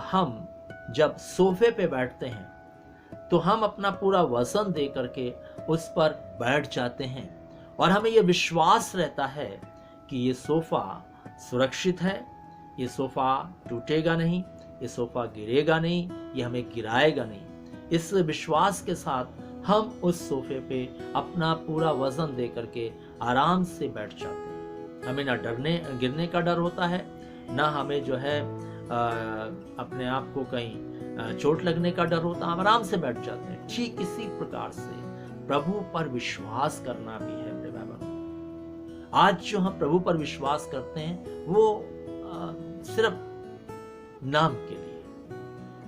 [SPEAKER 1] हम जब सोफे पे बैठते हैं तो हम अपना पूरा वजन दे करके उस पर बैठ जाते हैं और हमें यह विश्वास रहता है कि ये सोफा सुरक्षित है, ये सोफा टूटेगा नहीं, ये सोफा गिरेगा नहीं, ये हमें गिराएगा नहीं। इस विश्वास के साथ हम उस सोफे पे अपना पूरा वजन दे करके आराम से बैठ जाते हैं। हमें ना गिरने का डर होता है, ना हमें जो है अपने आप को कहीं चोट लगने का डर होता है, हम आराम से बैठ जाते हैं। ठीक इसी प्रकार से प्रभु पर विश्वास करना भी है मेरे भाई बहनों। आज जो हम प्रभु पर विश्वास करते हैं वो सिर्फ नाम के लिए,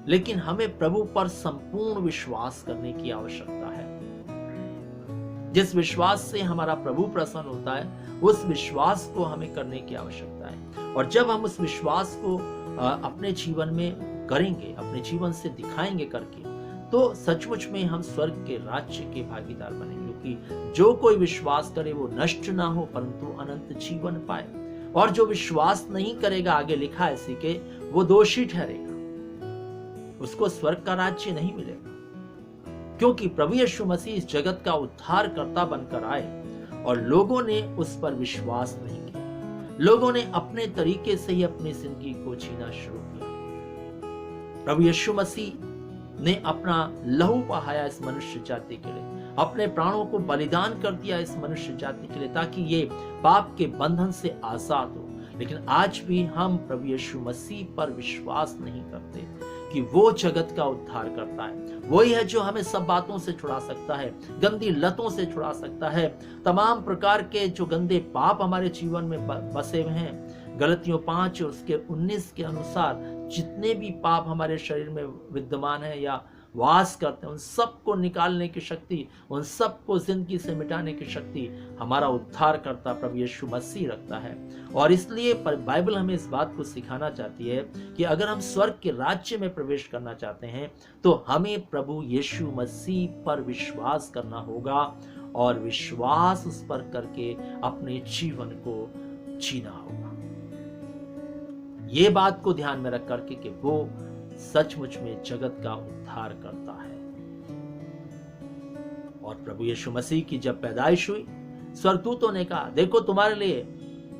[SPEAKER 1] लेकिन हमें प्रभु पर संपूर्ण विश्वास करने की आवश्यकता है। जिस विश्वास से हमारा प्रभु प्रसन्न होता है उस विश्वास को हमें करने की आवश्यकता है। और जब हम उस विश्वास को अपने जीवन में करेंगे, अपने जीवन से दिखाएंगे करके, तो सचमुच में हम स्वर्ग के राज्य के भागीदार बनेंगे। क्योंकि जो कोई विश्वास करे वो नष्ट ना हो परंतु अनंत जीवन पाए, और जो विश्वास नहीं करेगा, आगे लिखा है इसी के, वो दोषी ठहरेगा, उसको स्वर्ग का राज्य नहीं मिलेगा। क्योंकि प्रभु यीशु मसीह इस जगत का उद्धारकर्ता बनकर आए और लोगों ने उस पर विश्वास नहीं किया। लोगों ने अपने तरीके से ही अपनी जिंदगी को जीना शुरू किया। प्रभु यीशु मसीह ने अपना लहू बहाया इस मनुष्य जाति के लिए, अपने प्राणों को बलिदान कर दिया इस मनुष्य जाति के लिए, ताकि ये पाप के बंधन से आजाद हो। लेकिन आज भी हम प्रभु यीशु मसीह पर विश्वास नहीं करते कि वो जगत का उद्धार करता है। वही है जो हमें सब बातों से छुड़ा सकता है, गंदी लतों से छुड़ा सकता है, तमाम प्रकार के जो गंदे पाप हमारे जीवन में बसे हुए हैं। गलतियों 5 और उसके 19 के अनुसार जितने भी पाप हमारे शरीर में विद्यमान है या वास करते हैं, उन सबको निकालने की शक्ति, उन सबको जिंदगी से मिटाने की शक्ति हमारा उद्धार करता प्रभु यीशु मसीह रखता है। और इसलिए बाइबल हमें इस बात को सिखाना चाहती है कि अगर हम स्वर्ग के राज्य में प्रवेश करना चाहते हैं तो हमें प्रभु यीशु मसीह पर विश्वास करना होगा, और विश्वास उस पर करके अपने जीवन को जीना होगा। ये बात को ध्यान में रख करके कि वो सचमुच में जगत का उद्धार करता है। और प्रभु यीशु मसीह की जब पैदाइश हुई, स्वर्गदूतों ने कहा, देखो तुम्हारे लिए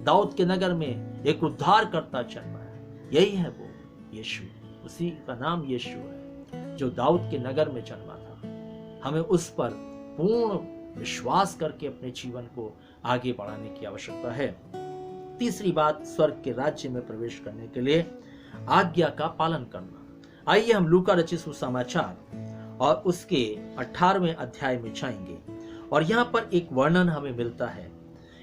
[SPEAKER 1] दाऊद के नगर में एक उद्धार करता जन्मा है। यही है वो यीशु, उसी का नाम यीशु है जो दाऊद के नगर में जन्मा था। हमें उस पर पूर्ण विश्वास करके अपने जीवन को आगे बढ़ाने की आवश्यकता है। तीसरी बात, स्वर्ग के राज्य में प्रवेश करने के लिए आज्ञा का पालन करना। आइए हम लूका रचित सुसमाचार और उसके 18वें अध्याय में जाएंगे। और यहाँ पर एक वर्णन हमें मिलता है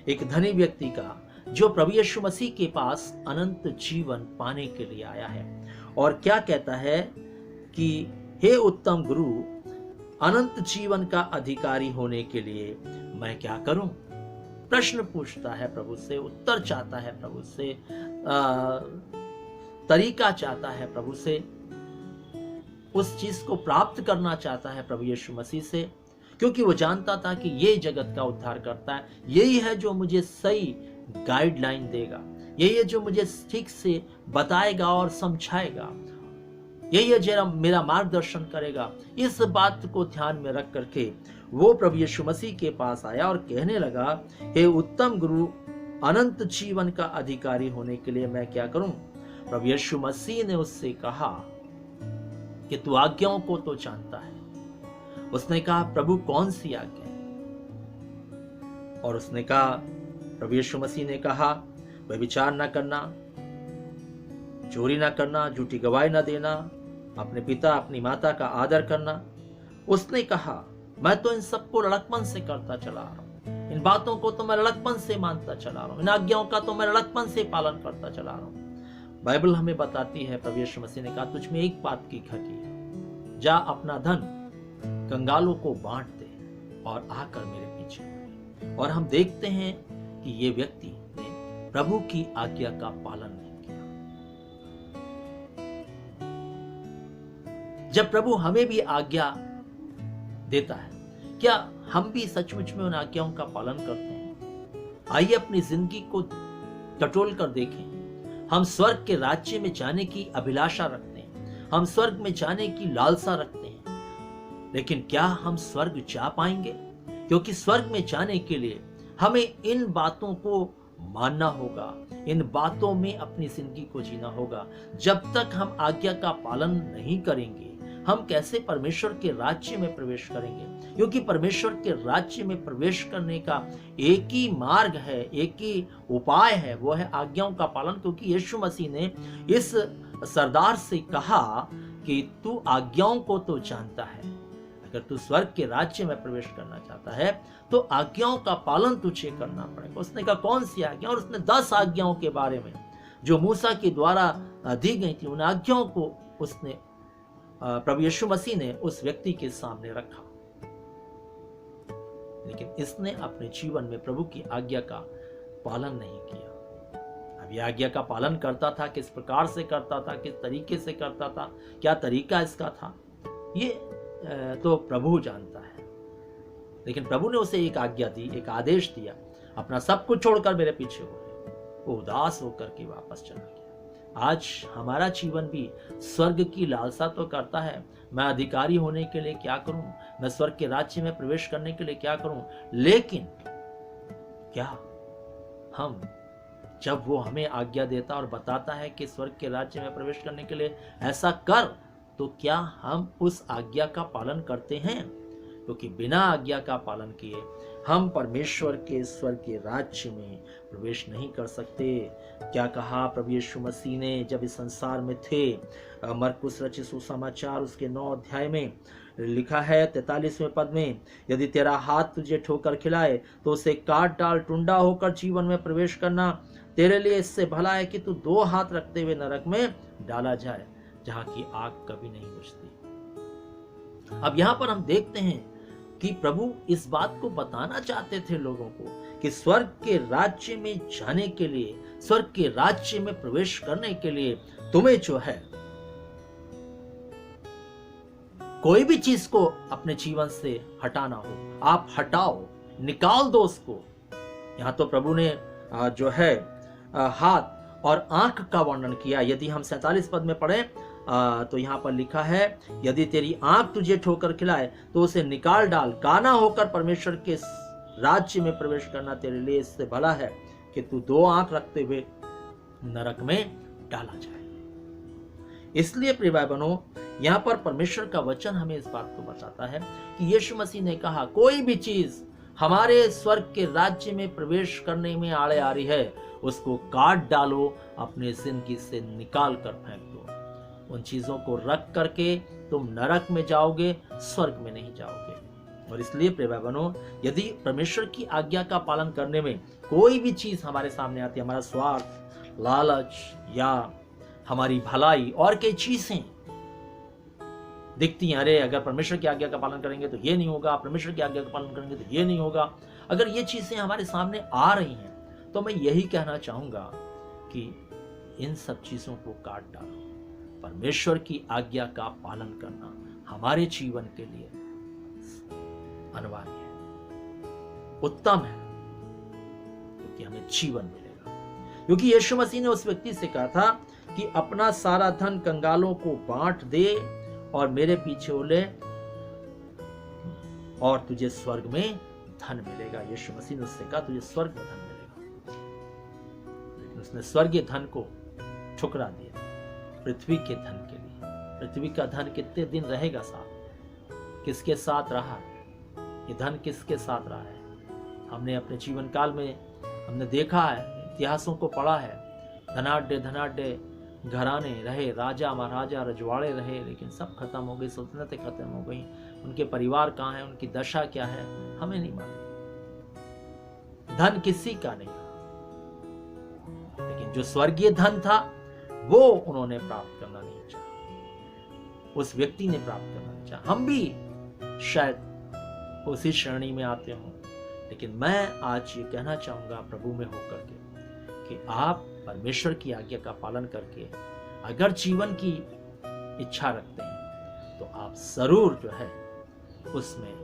[SPEAKER 1] एक धनी व्यक्ति का, जो प्रभु यीशु मसीह के पास अनंत जीवन पाने के लिए आया है। और क्या कहता है कि हे उत्तम गुरु, अनंत जीवन का अधिकारी होने के लिए मैं क्या करूं? प्रश्न पूछता है प्रभु से, उत्तर चाहता है प्रभु से, तरीका चाहता है प्रभु से, उस चीज को प्राप्त करना चाहता है प्रभु यीशु मसीह से, क्योंकि वो जानता था कि ये जगत का उद्धार करता है। यही है जो मुझे सही गाइडलाइन देगा, यही है जो मुझे ठीक से बताएगा और समझाएगा, यही है जो मेरा मार्गदर्शन करेगा। इस बात को ध्यान में रख करके वो प्रभु यीशु मसीह के पास आया और कहने लगा, हे उत्तम गुरु, अनंत जीवन का अधिकारी होने के लिए मैं क्या करूं? प्रभु यीशु मसीह ने उससे कहा कि तू आज्ञाओं को तो जानता है। उसने कहा, प्रभु कौन सी आज्ञा है? और उसने कहा, प्रभु यीशु मसीह ने कहा, व्यभिचार न करना, चोरी न करना, झूठी गवाही न देना, अपने पिता अपनी माता का आदर करना। उसने कहा, मैं तो इन सबको लड़कपन से करता चला रहा हूं, इन बातों को तो मैं लड़कपन से मानता चला रहा हूं, इन आज्ञाओं का तो मैं लड़कपन से पालन करता चला रहा हूं। बाइबल हमें बताती है, प्रभु यीशु मसीह ने कहा, तुझ में एक बात की घटी है, जा अपना धन कंगालों को बांट दे और आकर मेरे पीछे। और हम देखते हैं कि ये व्यक्ति ने प्रभु की आज्ञा का पालन नहीं किया। जब प्रभु हमें भी आज्ञा देता है, क्या हम भी सचमुच में उन आज्ञाओं का पालन करते हैं? आइए अपनी जिंदगी को टटोल कर देखें। हम स्वर्ग के राज्य में जाने की अभिलाषा रखते हैं, हम स्वर्ग में जाने की लालसा रखते हैं, लेकिन क्या हम स्वर्ग जा पाएंगे? क्योंकि स्वर्ग में जाने के लिए हमें इन बातों को मानना होगा, इन बातों में अपनी जिंदगी को जीना होगा। जब तक हम आज्ञा का पालन नहीं करेंगे, हम कैसे परमेश्वर के राज्य में प्रवेश करेंगे? क्योंकि परमेश्वर के राज्य में प्रवेश करने का एक ही मार्ग है, एक ही उपाय है, वो है आज्ञाओं का पालन। क्योंकि यीशु मसीह ने इस सरदार से कहा कि तू आज्ञाओं को तो जानता है, अगर तू स्वर्ग के राज्य में प्रवेश करना चाहता है तो आज्ञाओं का पालन तुझे करना पड़ेगा। उसने कहा कौन सी आज्ञा? और उसने 10 आज्ञाओं के बारे में जो मूसा के द्वारा दी गई थी, उन आज्ञाओं को उसने प्रभु यीशु मसीह ने उस व्यक्ति के सामने रखा। लेकिन इसने अपने जीवन में प्रभु की आज्ञा का पालन नहीं किया। अब ये आज्ञा का पालन करता था, किस प्रकार से करता था, किस तरीके से करता था, क्या तरीका इसका था, ये तो प्रभु जानता है। लेकिन प्रभु ने उसे एक आज्ञा दी, एक आदेश दिया, अपना सब कुछ छोड़कर मेरे पीछे हो। वो उदास होकर के वापस चला गया। आज हमारा जीवन भी स्वर्ग की लालसा तो करता है, मैं अधिकारी होने के लिए क्या करूं, मैं स्वर्ग के राज्य में प्रवेश करने के लिए क्या करूं। लेकिन क्या हम, जब वो हमें आज्ञा देता और बताता है कि स्वर्ग के राज्य में प्रवेश करने के लिए ऐसा कर, तो क्या हम उस आज्ञा का पालन करते हैं? क्योंकि बिना आज्ञा का पालन किए हम परमेश्वर के स्वर्ग के राज्य में प्रवेश नहीं कर सकते। क्या कहा प्रभु यीशु मसीह ने जब इस संसार में थे? मरकुस रचित सुसमाचार उसके 9 अध्याय में लिखा है 43वें पद में, यदि तेरा हाथ तुझे ठोकर खिलाए तो उसे काट डाल, टुंडा होकर जीवन में प्रवेश करना तेरे लिए इससे भला है कि तू 2 हाथ रखते हुए नरक में डाला जाए, जहां की आग कभी नहीं बुझती। अब यहां पर हम देखते हैं कि प्रभु इस बात को बताना चाहते थे लोगों को कि स्वर्ग के राज्य में जाने के लिए, स्वर्ग के राज्य में प्रवेश करने के लिए तुम्हें जो है कोई भी चीज को अपने जीवन से हटाना हो, आप हटाओ, निकाल दो उसको। यहां तो प्रभु ने जो है हाथ और आंख का वर्णन किया। यदि हम 47 पद में पढ़ें तो यहाँ पर लिखा है, यदि तेरी आंख तुझे ठोकर खिलाए तो उसे निकाल डाल, काना होकर परमेश्वर के राज्य में प्रवेश करना तेरे लिए इससे भला है कि तू 2 आंख रखते हुए नरक में डाला जाए। इसलिए प्रिय भाई बहनों, यहाँ पर परमेश्वर का वचन हमें इस बात को बताता है कि यीशु मसीह ने कहा कोई भी चीज हमारे स्वर्ग के राज्य में प्रवेश करने में आड़े आ रही है, उसको काट डालो, अपने जिंदगी से निकाल कर फेंक दो। उन चीजों को रख करके तुम नरक में जाओगे, स्वर्ग में नहीं जाओगे। और इसलिए प्रिय भाई बहनों, यदि परमेश्वर की आज्ञा का पालन करने में कोई भी चीज हमारे सामने आती है, हमारा स्वार्थ, लालच या हमारी भलाई और कई चीजें दिखती हैं, अरे अगर परमेश्वर की आज्ञा का पालन करेंगे तो ये नहीं होगा, परमेश्वर की आज्ञा का पालन करेंगे तो ये नहीं होगा, अगर ये चीजें हमारे सामने आ रही हैं तो मैं यही कहना चाहूंगा कि इन सब चीजों को काट डालो। परमेश्वर की आज्ञा का पालन करना हमारे जीवन के लिए अनिवार्य है, उत्तम है, क्योंकि हमें जीवन मिलेगा। क्योंकि यीशु मसीह ने उस व्यक्ति से कहा था कि अपना सारा धन कंगालों को बांट दे और मेरे पीछे हो ले और तुझे स्वर्ग में धन मिलेगा। यीशु मसीह ने उससे कहा तुझे स्वर्ग में धन मिलेगा, लेकिन उसने स्वर्गीय धन को ठुकरा दिया पृथ्वी के धन के लिए। पृथ्वी का धन कितने दिन रहेगा साथ, किसके साथ रहा, ये धन किसके साथ रहा है? हमने अपने जीवन काल में हमने देखा है, इतिहासों को पढ़ा है, धनाढ्य घराने रहे, राजा महाराजा रजवाड़े रहे, लेकिन सब खत्म हो गई, सल्तनतें खत्म हो गई। उनके परिवार कहाँ है, उनकी दशा क्या है, हमें नहीं मालूम। धन किसी का नहीं था, लेकिन जो स्वर्गीय धन था वो उन्होंने प्राप्त करना नहीं चाहा, उस व्यक्ति ने प्राप्त करना नहीं चाहा। हम भी शायद उसी श्रेणी में आते हों, लेकिन मैं आज ये कहना चाहूंगा प्रभु में होकर के कि आप परमेश्वर की आज्ञा का पालन करके अगर जीवन की इच्छा रखते हैं तो आप जरूर जो है उसमें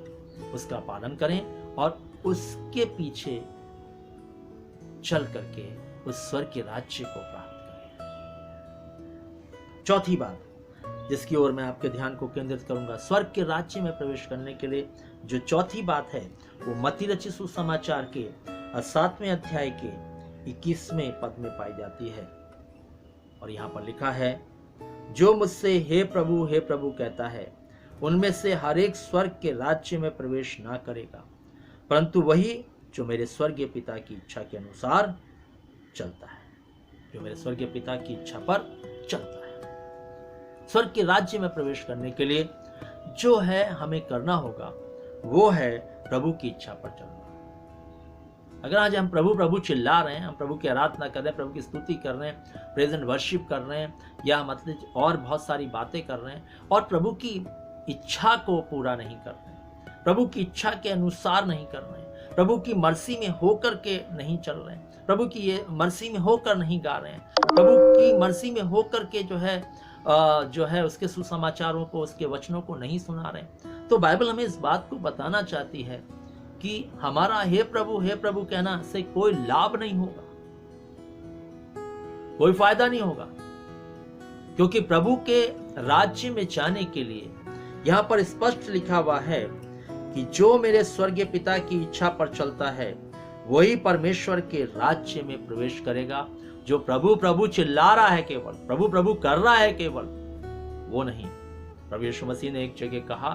[SPEAKER 1] उसका पालन करें और उसके पीछे चल करके उस स्वर्ग के राज्य को प्राप्त करें। चौथी बात, जिसकी ओर मैं आपके ध्यान को केंद्रित करूंगा। स्वर्ग के राज्य में प्रवेश करने के लिए जो चौथी बात है वो मत्ती रचित सुसमाचार के 7वें अध्याय के 21वें पद में पाई जाती है। और यहाँ पर लिखा है, जो मुझसे हे प्रभु कहता है, उनमें से हर एक स्वर्ग के राज्य में प्रवेश ना करेगा, परंतु वही जो मेरे स्वर्गीय पिता की इच्छा के अनुसार चलता है, जो मेरे स्वर्गीय पिता की इच्छा पर चलता है। स्वर्ग के राज्य में प्रवेश करने के लिए जो है हमें करना होगा वो है प्रभु की इच्छा पर चलना। अगर आज हम प्रभु प्रभु चिल्ला रहे हैं, हम प्रभु की आराधना कर रहे हैं, प्रभु की स्तुति कर रहे हैं, प्रेज एंड वर्शिप कर रहे हैं, या मतलब और बहुत सारी बातें कर रहे हैं और प्रभु की इच्छा को पूरा नहीं कर रहे हैं, प्रभु की इच्छा के अनुसार नहीं कर रहे हैं, प्रभु की मर्सी में होकर के नहीं चल रहे हैं, प्रभु की ये मर्सी में होकर नहीं गा रहे हैं, प्रभु की मर्सी में होकर के जो है उसके सुसमाचारों को, उसके वचनों को नहीं सुना रहे हैं, तो बाइबल हमें इस बात को बताना चाहती है कि हमारा हे प्रभु कहना से कोई लाभ नहीं होगा, कोई फायदा नहीं होगा। क्योंकि प्रभु के राज्य में जाने के लिए यहां पर स्पष्ट लिखा हुआ है कि जो मेरे स्वर्गीय पिता की इच्छा पर चलता है वही परमेश्वर के राज्य में प्रवेश करेगा। जो प्रभु प्रभु चिल्ला रहा है, केवल प्रभु प्रभु कर रहा है, केवल वो नहीं। प्रभु यीशु मसीह ने एक जगह कहा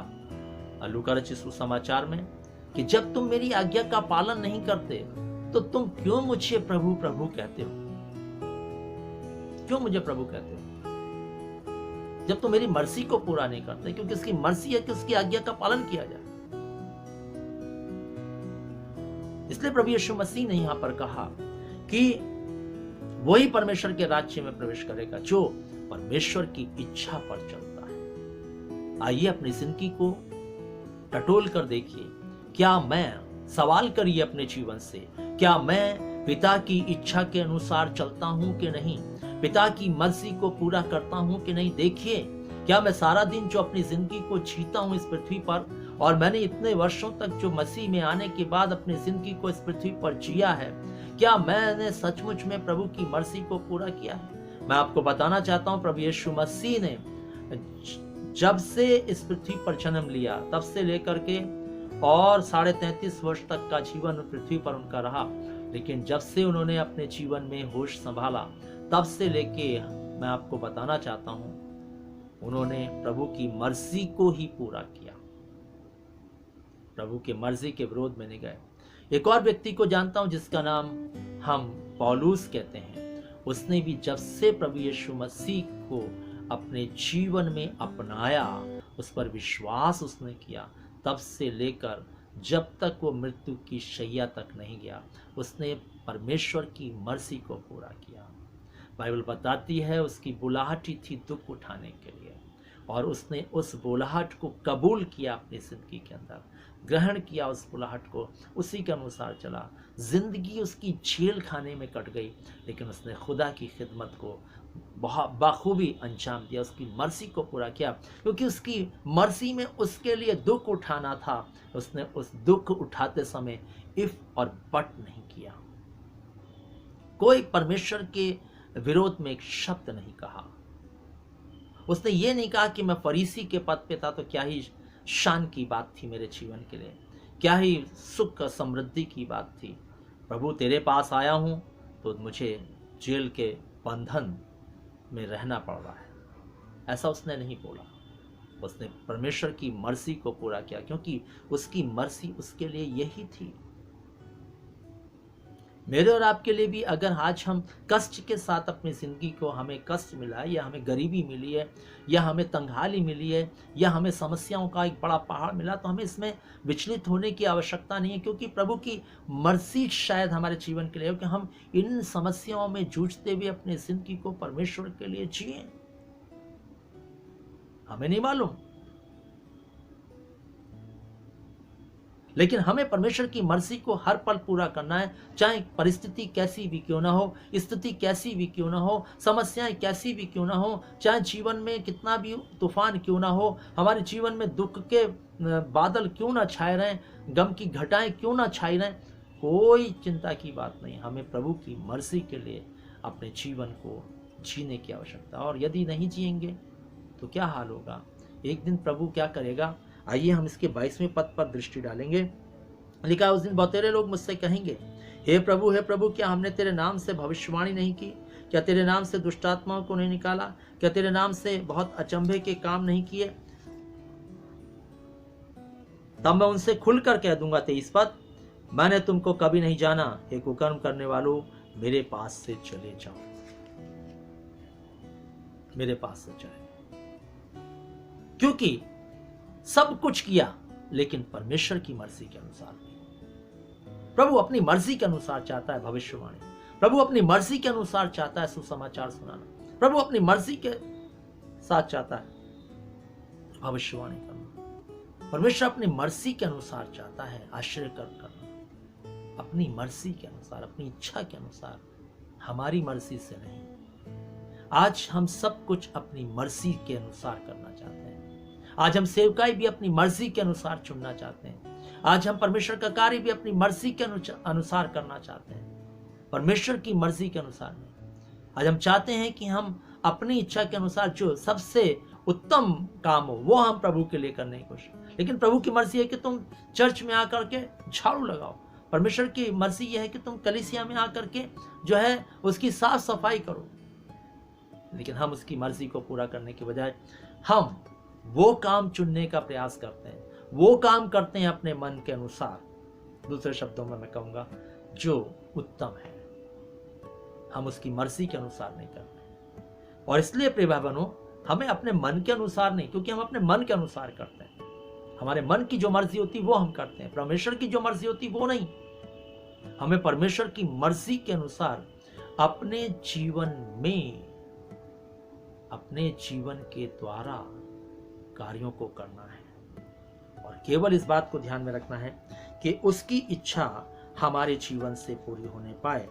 [SPEAKER 1] लूका रचित सुसमाचार में कि जब तुम मेरी आज्ञा का पालन नहीं करते तो तुम क्यों मुझे प्रभु प्रभु कहते हो? क्यों मुझे प्रभु कहते हो जब तुम मेरी मर्जी को पूरा नहीं करते? क्योंकि उसकी मर्जी है कि उसकी आज्ञा का पालन किया जाए। इसलिए प्रभु यीशु मसीह ने यहां पर कहा कि वही परमेश्वर के राज्य में प्रवेश करेगा जो परमेश्वर की इच्छा पर चलता है। आइए अपनी जिंदगी को टटोल कर देखिए, क्या मैं सवाल करिए अपने जीवन से, क्या मैं पिता की इच्छा के अनुसार चलता हूं कि नहीं, पिता की मर्जी को पूरा करता हूं कि नहीं। देखिए, क्या मैं सारा दिन जो अपनी जिंदगी को जीता हूं इस पृथ्वी पर, और मैंने इतने वर्षों तक जो मसीह में आने के बाद अपनी जिंदगी को इस पृथ्वी पर जिया है, क्या मैंने सचमुच में प्रभु की मर्जी को पूरा किया है? मैं आपको बताना चाहता हूं, प्रभु यीशु मसीह ने जब से इस पृथ्वी पर जन्म लिया तब से लेकर के और 33.5 वर्ष तक का जीवन पृथ्वी पर उनका रहा, लेकिन जब से उन्होंने अपने जीवन में होश संभाला तब से लेके मैं आपको बताना चाहता हूं, उन्होंने प्रभु की मर्जी को ही पूरा किया, प्रभु की मर्जी के विरोध में नहीं गए। एक और व्यक्ति को जानता हूं जिसका नाम हम पौलुस कहते हैं। उसने भी जब से प्रभु यीशु मसीह को अपने जीवन में अपनाया, उस पर विश्वास उसने किया, तब से लेकर जब तक वो मृत्यु की शैया तक नहीं गया, उसने परमेश्वर की मर्जी को पूरा किया। बाइबल बताती है उसकी बुलाहट ही थी दुख उठाने के लिए, और उसने उस बुलाहट को कबूल किया, अपनी जिंदगी के अंदर ग्रहण किया उस बुलाहट को, उसी के अनुसार चला। जिंदगी उसकी जेल खाने में कट गई, लेकिन उसने खुदा की खिदमत को बहुत बखूबी अंजाम दिया, उसकी मर्जी को पूरा किया, क्योंकि उसकी मर्जी में उसके लिए दुख उठाना था। उसने उस दुख उठाते समय इफ और बट नहीं किया, कोई परमेश्वर के विरोध में एक शब्द नहीं कहा। उसने ये नहीं कहा कि मैं फरीसी के पद पे था तो क्या ही शान की बात थी मेरे जीवन के लिए, क्या ही सुख समृद्धि की बात थी। प्रभु तेरे पास आया हूं तो मुझे जेल के बंधन में रहना पड़ रहा है, ऐसा उसने नहीं बोला। उसने परमेश्वर की मर्जी को पूरा किया, क्योंकि उसकी मर्जी उसके लिए यही थी। मेरे और आपके लिए भी अगर आज हम कष्ट के साथ अपनी ज़िंदगी को, हमें कष्ट मिला है, या हमें गरीबी मिली है, या हमें तंगहाली मिली है, या हमें समस्याओं का एक बड़ा पहाड़ मिला, तो हमें इसमें विचलित होने की आवश्यकता नहीं है, क्योंकि प्रभु की मर्जी शायद हमारे जीवन के लिए हो कि हम इन समस्याओं में जूझते हुए अपनी ज़िंदगी को परमेश्वर के लिए जिए। हमें नहीं मालूम, लेकिन हमें परमेश्वर की मर्जी को हर पल पूरा करना है, चाहे परिस्थिति कैसी भी क्यों ना हो, स्थिति कैसी भी क्यों ना हो, समस्याएं कैसी भी क्यों ना हो, चाहे जीवन में कितना भी तूफान क्यों ना हो, हमारे जीवन में दुख के बादल क्यों ना छाए रहें, गम की घटाएं क्यों ना छाई रहें, कोई चिंता की बात नहीं। हमें प्रभु की मर्जी के लिए अपने जीवन को जीने की आवश्यकता, और यदि नहीं जिएंगे तो क्या हाल होगा। एक दिन प्रभु क्या करेगा। आइए हम इसके 22वें पद पर दृष्टि डालेंगे। लिखा है, उस दिन बहुतेरे लोग मुझसे कहेंगे, हे प्रभु, क्या हमने तेरे नाम से भविष्यवाणी नहीं की? क्या तेरे नाम से दुष्टात्माओं को नहीं निकाला? क्या तेरे नाम से बहुत अचंभे के काम नहीं किए? तब मैं उनसे खुलकर कह दूंगा, 23 पद, मैंने तुमको कभी नहीं जाना, हे कुकर्म करने वालों, मेरे पास से चले जाओ। मेरे पास से चले, क्योंकि सब कुछ किया लेकिन परमेश्वर की मर्जी के अनुसार नहीं। प्रभु अपनी मर्जी के अनुसार चाहता है भविष्यवाणी, प्रभु अपनी मर्जी के अनुसार चाहता है सुसमाचार सुनाना, प्रभु अपनी मर्जी के साथ चाहता है भविष्यवाणी करना। परमेश्वर अपनी मर्जी के अनुसार चाहता है आश्चर्य करना, अपनी मर्जी के अनुसार, अपनी इच्छा के अनुसार, हमारी मर्जी से नहीं। आज हम सब कुछ अपनी मर्जी के अनुसार करना चाहते हैं। आज हम सेवकाई भी अपनी मर्जी के अनुसार चुनना चाहते हैं। आज हम परमेश्वर का कार्य भी अपनी मर्जी के अनुसार करना चाहते हैं, परमेश्वर की मर्जी के अनुसार नहीं। आज हम चाहते हैं कि हम अपनी इच्छा के अनुसार जो सबसे उत्तम काम हो वो हम प्रभु के लिए करने की कोशिश, लेकिन प्रभु की मर्जी है कि तुम चर्च में आकर के झाड़ू लगाओ। परमेश्वर की मर्जी यह है कि तुम कलीसिया में आकर के जो है उसकी साफ सफाई करो। लेकिन हम उसकी मर्जी को पूरा करने के बजाय हम वो काम चुनने का प्रयास करते हैं, वो काम करते हैं अपने मन के अनुसार। दूसरे शब्दों में मैं कहूंगा जो उत्तम है, हम उसकी मर्जी के अनुसार नहीं करते। और इसलिए प्रिय भाई बहनों, हमें अपने मन के अनुसार नहीं, क्योंकि हम अपने मन के अनुसार करते हैं। हमारे मन की जो मर्जी होती वो हम करते हैं, परमेश्वर की जो मर्जी होती वो नहीं। हमें परमेश्वर की मर्जी के अनुसार अपने जीवन में, अपने जीवन के द्वारा कार्यों को करना है। और केवल इस बात को ध्यान में रखना है कि उसकी इच्छा हमारे जीवन से पूरी होने पाए।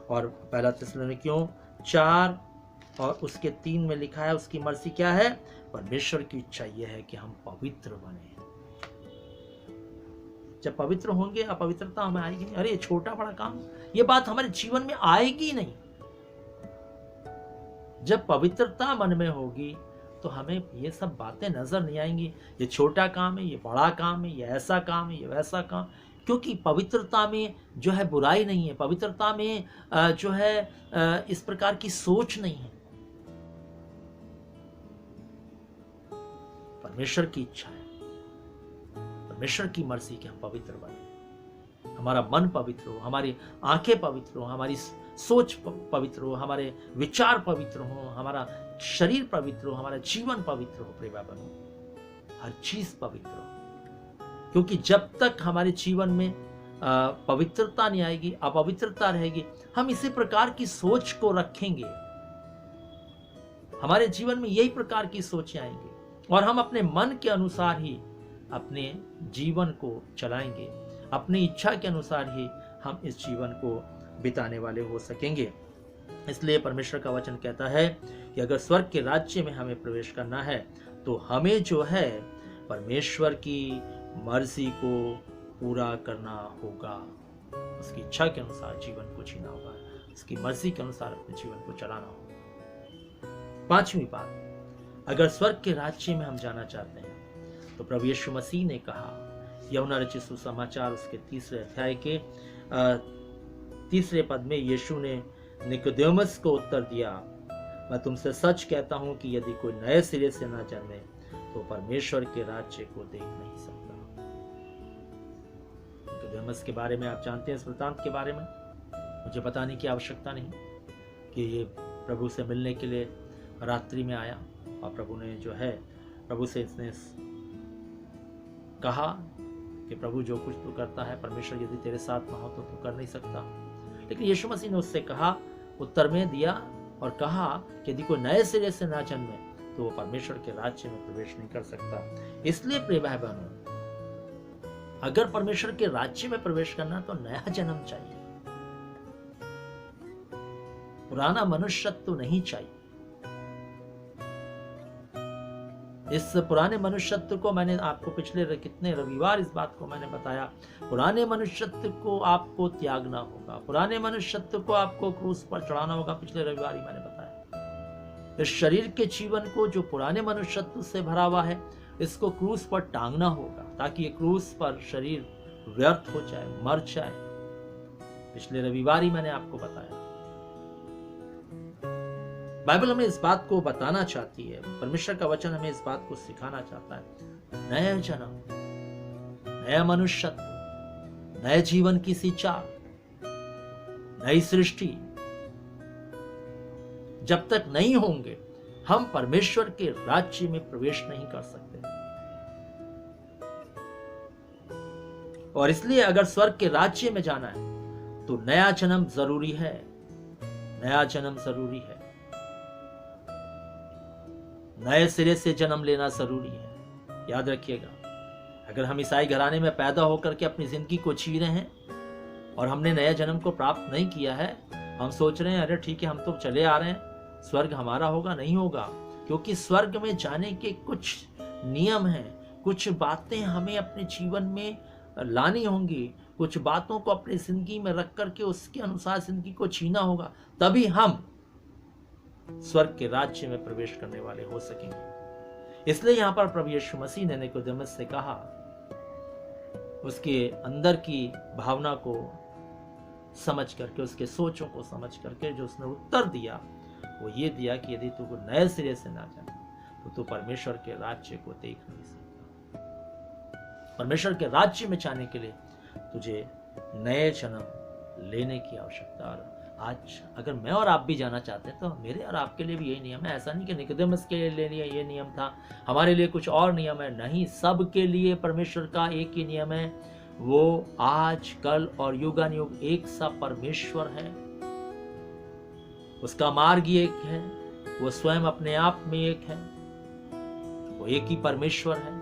[SPEAKER 1] और पहला थिस्सलुनीकियों 4 और उसके 3 में लिखा है, उसकी मर्जी क्या है? परमेश्वर की इच्छा यह है कि हम पवित्र बने। जब पवित्र होंगे, अपवित्रता हमें आएगी नहीं। अरे छोटा बड़ा काम, ये बात हमारे जीवन में आएगी नहीं। जब पवित्रता मन में होगी तो हमें ये सब बातें नजर नहीं आएंगी, ये छोटा काम है, ये बड़ा काम है, ये ऐसा काम है, ये वैसा काम। क्योंकि पवित्रता में जो है बुराई नहीं है, पवित्रता में जो है इस प्रकार की सोच नहीं है। परमेश्वर की इच्छा है, परमेश्वर की मर्जी कि हम पवित्र बने, हमारा मन पवित्र हो, हमारी आंखें पवित्र हो, हमारी सोच पवित्र हो, हमारे विचार पवित्र हो, हमारा शरीर पवित्र हो, हमारा जीवन पवित्र हो। प्रिय बनो, हर चीज पवित्र हो। क्योंकि जब तक हमारे जीवन में पवित्रता नहीं आएगी, अपवित्रता रहेगी, हम इसी प्रकार की सोच को रखेंगे, हमारे जीवन में यही प्रकार की सोचें आएंगी और हम अपने मन के अनुसार ही अपने जीवन को चलाएंगे, अपनी इच्छा के अनुसार ही हम इस जीवन को बिताने वाले हो सकेंगे। इसलिए परमेश्वर का वचन कहता है कि अगर स्वर्ग के राज्य में हमें प्रवेश करना है तो हमें जो है परमेश्वर की मर्जी को पूरा करना होगा, उसकी इच्छा के अनुसार जीवन को जीना होगा, उसकी मर्जी के अनुसार अपने जीवन को चलाना होगा। 5वीं बात, अगर स्वर्ग के राज्य में हम जाना चाहते हैं तो प्रभु यीशु मसीह ने कहा, यूहन्ना रचित सुसमाचार उसके 3 अध्याय के 3 पद में यीशु ने निकोदेमुस को उत्तर दिया, मैं तुमसे सच कहता हूं कि यदि कोई नए सिरे से न जन्मे तो परमेश्वर के राज्य को देख नहीं सकता। निकोदेमुस के बारे में आप जानते हैं, इस वृत्तांत के बारे में मुझे बताने की आवश्यकता नहीं कि ये प्रभु से मिलने के लिए रात्रि में आया और प्रभु ने जो है प्रभु से इसने कहा कि प्रभु जो कुछ तू करता है, परमेश्वर यदि तेरे साथ ना हो तो तू कर नहीं सकता। लेकिन यीशु मसीह ने उससे कहा, उत्तर में दिया और कहा कि यदि कोई नए सिरे से ना जन्मे तो वो परमेश्वर के राज्य में प्रवेश नहीं कर सकता। इसलिए प्रिय भाई बहनों, अगर परमेश्वर के राज्य में प्रवेश करना तो नया जन्म चाहिए, पुराना मनुष्यत्व तो नहीं चाहिए। इस पुराने मनुष्यत्व को मैंने आपको पिछले कितने रविवार इस बात को मैंने बताया, पुराने मनुष्यत्व को आपको त्यागना होगा, पुराने मनुष्यत्व को आपको क्रूस पर चढ़ाना होगा। पिछले रविवार ही मैंने बताया इस शरीर के जीवन को जो पुराने मनुष्यत्व से भरा हुआ है, इसको क्रूस पर टांगना होगा, ताकि ये क्रूस पर शरीर व्यर्थ हो जाए, मर जाए। पिछले रविवार ही मैंने आपको बताया। बाइबल हमें इस बात को बताना चाहती है, परमेश्वर का वचन हमें इस बात को सिखाना चाहता है। नया जन्म, नया मनुष्यत्व, नए जीवन की सी चाल, नई सृष्टि जब तक नहीं होंगे, हम परमेश्वर के राज्य में प्रवेश नहीं कर सकते। और इसलिए अगर स्वर्ग के राज्य में जाना है तो नया जन्म जरूरी है। नया जन्म जरूरी है। नए सिरे से जन्म लेना जरूरी है। याद रखिएगा, अगर हम ईसाई घराने में पैदा होकर के अपनी जिंदगी को जी रहे हैं और हमने नया जन्म को प्राप्त नहीं किया है, हम सोच रहे हैं अरे ठीक है, हम तो चले आ रहे हैं, स्वर्ग हमारा होगा। नहीं होगा, क्योंकि स्वर्ग में जाने के कुछ नियम हैं, कुछ बातें हमें अपने जीवन में लानी होंगी, कुछ बातों को अपनी जिंदगी में रख करके उसके अनुसार जिंदगी को जीना होगा, तभी हम स्वर्ग के राज्य में प्रवेश करने वाले हो सकेंगे। इसलिए यहां पर प्रभु यीशु मसीह ने निकोदेमस से कहा, उसके अंदर की भावना को समझ करके, उसके सोचों को समझ करके जो उसने उत्तर दिया वो ये दिया कि यदि तू नए सिरे से ना जाना तो तू परमेश्वर के राज्य को देख नहीं सकता। परमेश्वर के राज्य में जाने के लिए तुझे नए जन्म लेने की आवश्यकता। और आज अगर मैं और आप भी जाना चाहते हैं तो मेरे और आपके लिए भी यही नियम है। ऐसा नहीं कि निकोदेमस के लिए ये नियम था, हमारे लिए कुछ और नियम है। नहीं, सबके लिए परमेश्वर का एक ही नियम है, वो आज, कल और युगानुयुग एक सा परमेश्वर है। उसका मार्ग ही एक है, वो स्वयं अपने आप में एक है, वो एक ही परमेश्वर है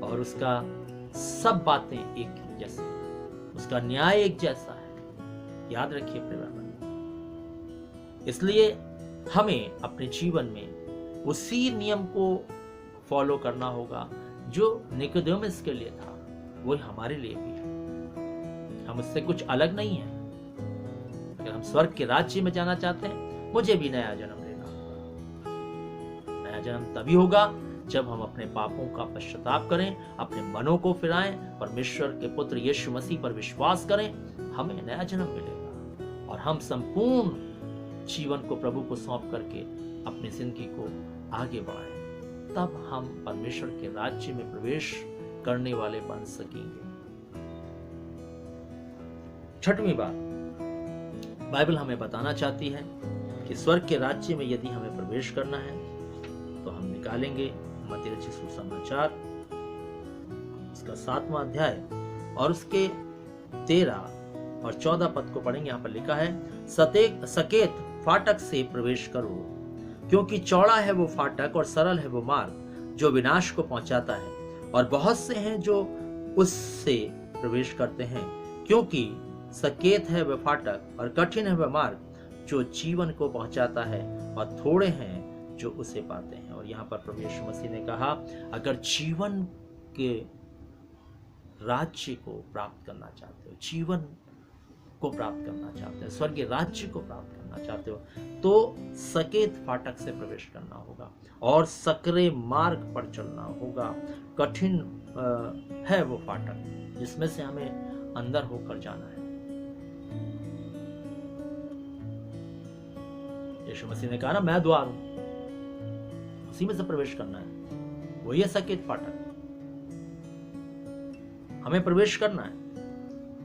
[SPEAKER 1] और उसका सब बातें एक ही जैसी, उसका न्याय एक जैसा है। याद रखिए प्रिय, इसलिए हमें अपने जीवन में उसी नियम को फॉलो करना होगा जो निकोदेमस के लिए था, वो हमारे लिए भी है। हम उससे कुछ अलग नहीं है। अगर हम स्वर्ग के राज्य में जाना चाहते हैं, मुझे भी नया जन्म लेना होगा। नया जन्म तभी होगा जब हम अपने पापों का पश्चाताप करें, अपने मनों को फिराएं, परमेश्वर के पुत्र यीशु मसीह पर विश्वास करें, हमें नया जन्म मिलेगा और हम संपूर्ण जीवन को प्रभु को सौंप करके अपनी जिंदगी को आगे बढ़ाएं। तब हम परमेश्वर के राज्य में प्रवेश करने वाले बन सकेंगे। छठवीं बात बाइबल हमें बताना चाहती है कि स्वर्ग के राज्य में यदि हमें प्रवेश करना है तो हम निकालेंगे मत्ती रचित सुसमाचार उसका 7वां अध्याय और उसके 13 और 14 पद को पढ़ेंगे। यहाँ पर लिखा है, सकेत फाटक से प्रवेश करो, क्योंकि चौड़ा है वो फाटक और सरल है वो मार्ग जो विनाश को पहुंचाता है, और बहुत से हैं जो उससे प्रवेश करते हैं। क्योंकि सकेत है वह फाटक और कठिन है वह मार्ग जो जीवन को पहुंचाता है, और थोड़े हैं जो उसे पाते हैं। और यहाँ पर प्रभु यीशु मसीह ने कहा, अगर जीवन के राज्य को प्राप्त करना चाहते हो, जीवन को प्राप्त करना चाहते हो, स्वर्गीय राज्य को प्राप्त करना चाहते हो, तो सकेत फाटक से प्रवेश करना होगा और सकरे मार्ग पर चलना होगा। कठिन है वो फाटक जिसमें से हमें अंदर होकर जाना है। यीशु मसीह ने कहा ना, मैं द्वार हूं, उसी में से प्रवेश करना है। वही है सकेत फाटक, हमें प्रवेश करना है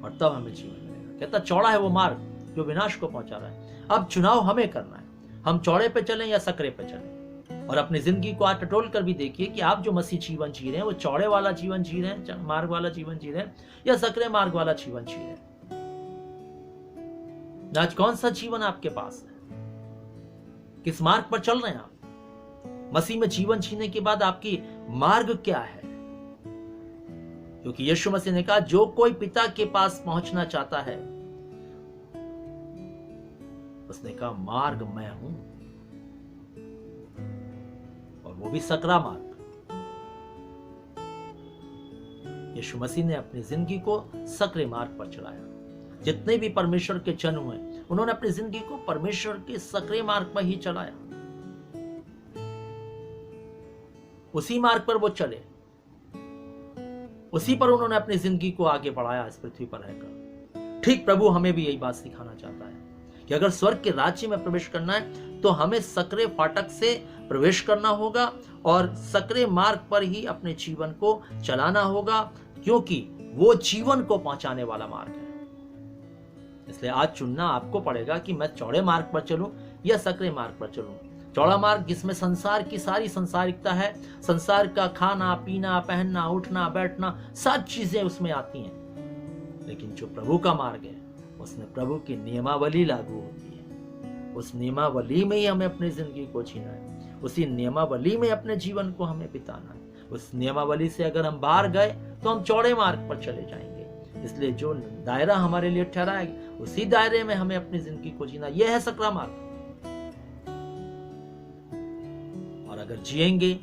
[SPEAKER 1] और तब हमें जीवन मिलेगा। कहता चौड़ा है वो मार्ग जो विनाश को पहुंचा रहा है। अब चुनाव हमें करना है, हम चौड़े पे चलें या सकरे पे चलें। और अपनी जिंदगी को आज टटोल कर भी देखिए कि आप जो मसीह जीवन जी रहे हैं वो चौड़े वाला जीवन जी रहे हैं, मार्ग वाला जीवन जी रहे हैं, या सकरे मार्ग वाला जीवन जी रहे हैं। आज कौन सा जीवन आपके पास है? किस मार्ग पर चल रहे हैं आप? मसीह में जीवन जीने के बाद आपकी मार्ग क्या है? क्योंकि यीशु मसीह ने कहा, जो कोई पिता के पास पहुंचना चाहता है, उसने कहा मार्ग मैं हूं, और वो भी सकरा मार्ग। यीशु मसीह ने अपनी जिंदगी को सकरे मार्ग पर चलाया। जितने भी परमेश्वर के जन हुए उन्होंने अपनी जिंदगी को परमेश्वर के सक्रिय मार्ग पर ही चलाया, उसी मार्ग पर वो चले, उसी पर उन्होंने अपनी जिंदगी को आगे बढ़ाया इस पृथ्वी पर रहकर। ठीक प्रभु हमें भी यही बात सिखाना चाहता है कि अगर स्वर्ग के राज्य में प्रवेश करना है तो हमें सक्रिय फाटक से प्रवेश करना होगा और सक्रिय मार्ग पर ही अपने जीवन को चलाना होगा, क्योंकि वो जीवन को पहुंचाने वाला मार्ग है। इसलिए आज चुनना आपको पड़ेगा कि मैं चौड़े मार्ग पर चलूं या सक्रिय मार्ग पर चलूं। चौड़ा मार्ग जिसमें संसार की सारी संसारिकता है, संसार का खाना पीना पहनना उठना बैठना सब चीजें उसमें आती हैं। लेकिन जो प्रभु का मार्ग है उसमें प्रभु की नियमावली लागू होती है। उस नियमावली में ही हमें अपनी जिंदगी को जीना है, उसी नियमावली में अपने जीवन को हमें बिताना है। उस नियमावली से अगर हम बाहर गए तो हम चौड़े मार्ग पर चले जाएंगे। इसलिए जो दायरा हमारे लिए ठहरा है उसी दायरे में हमें अपनी जिंदगी को जीना, यह है सकरा मार्ग। और अगर जिएंगे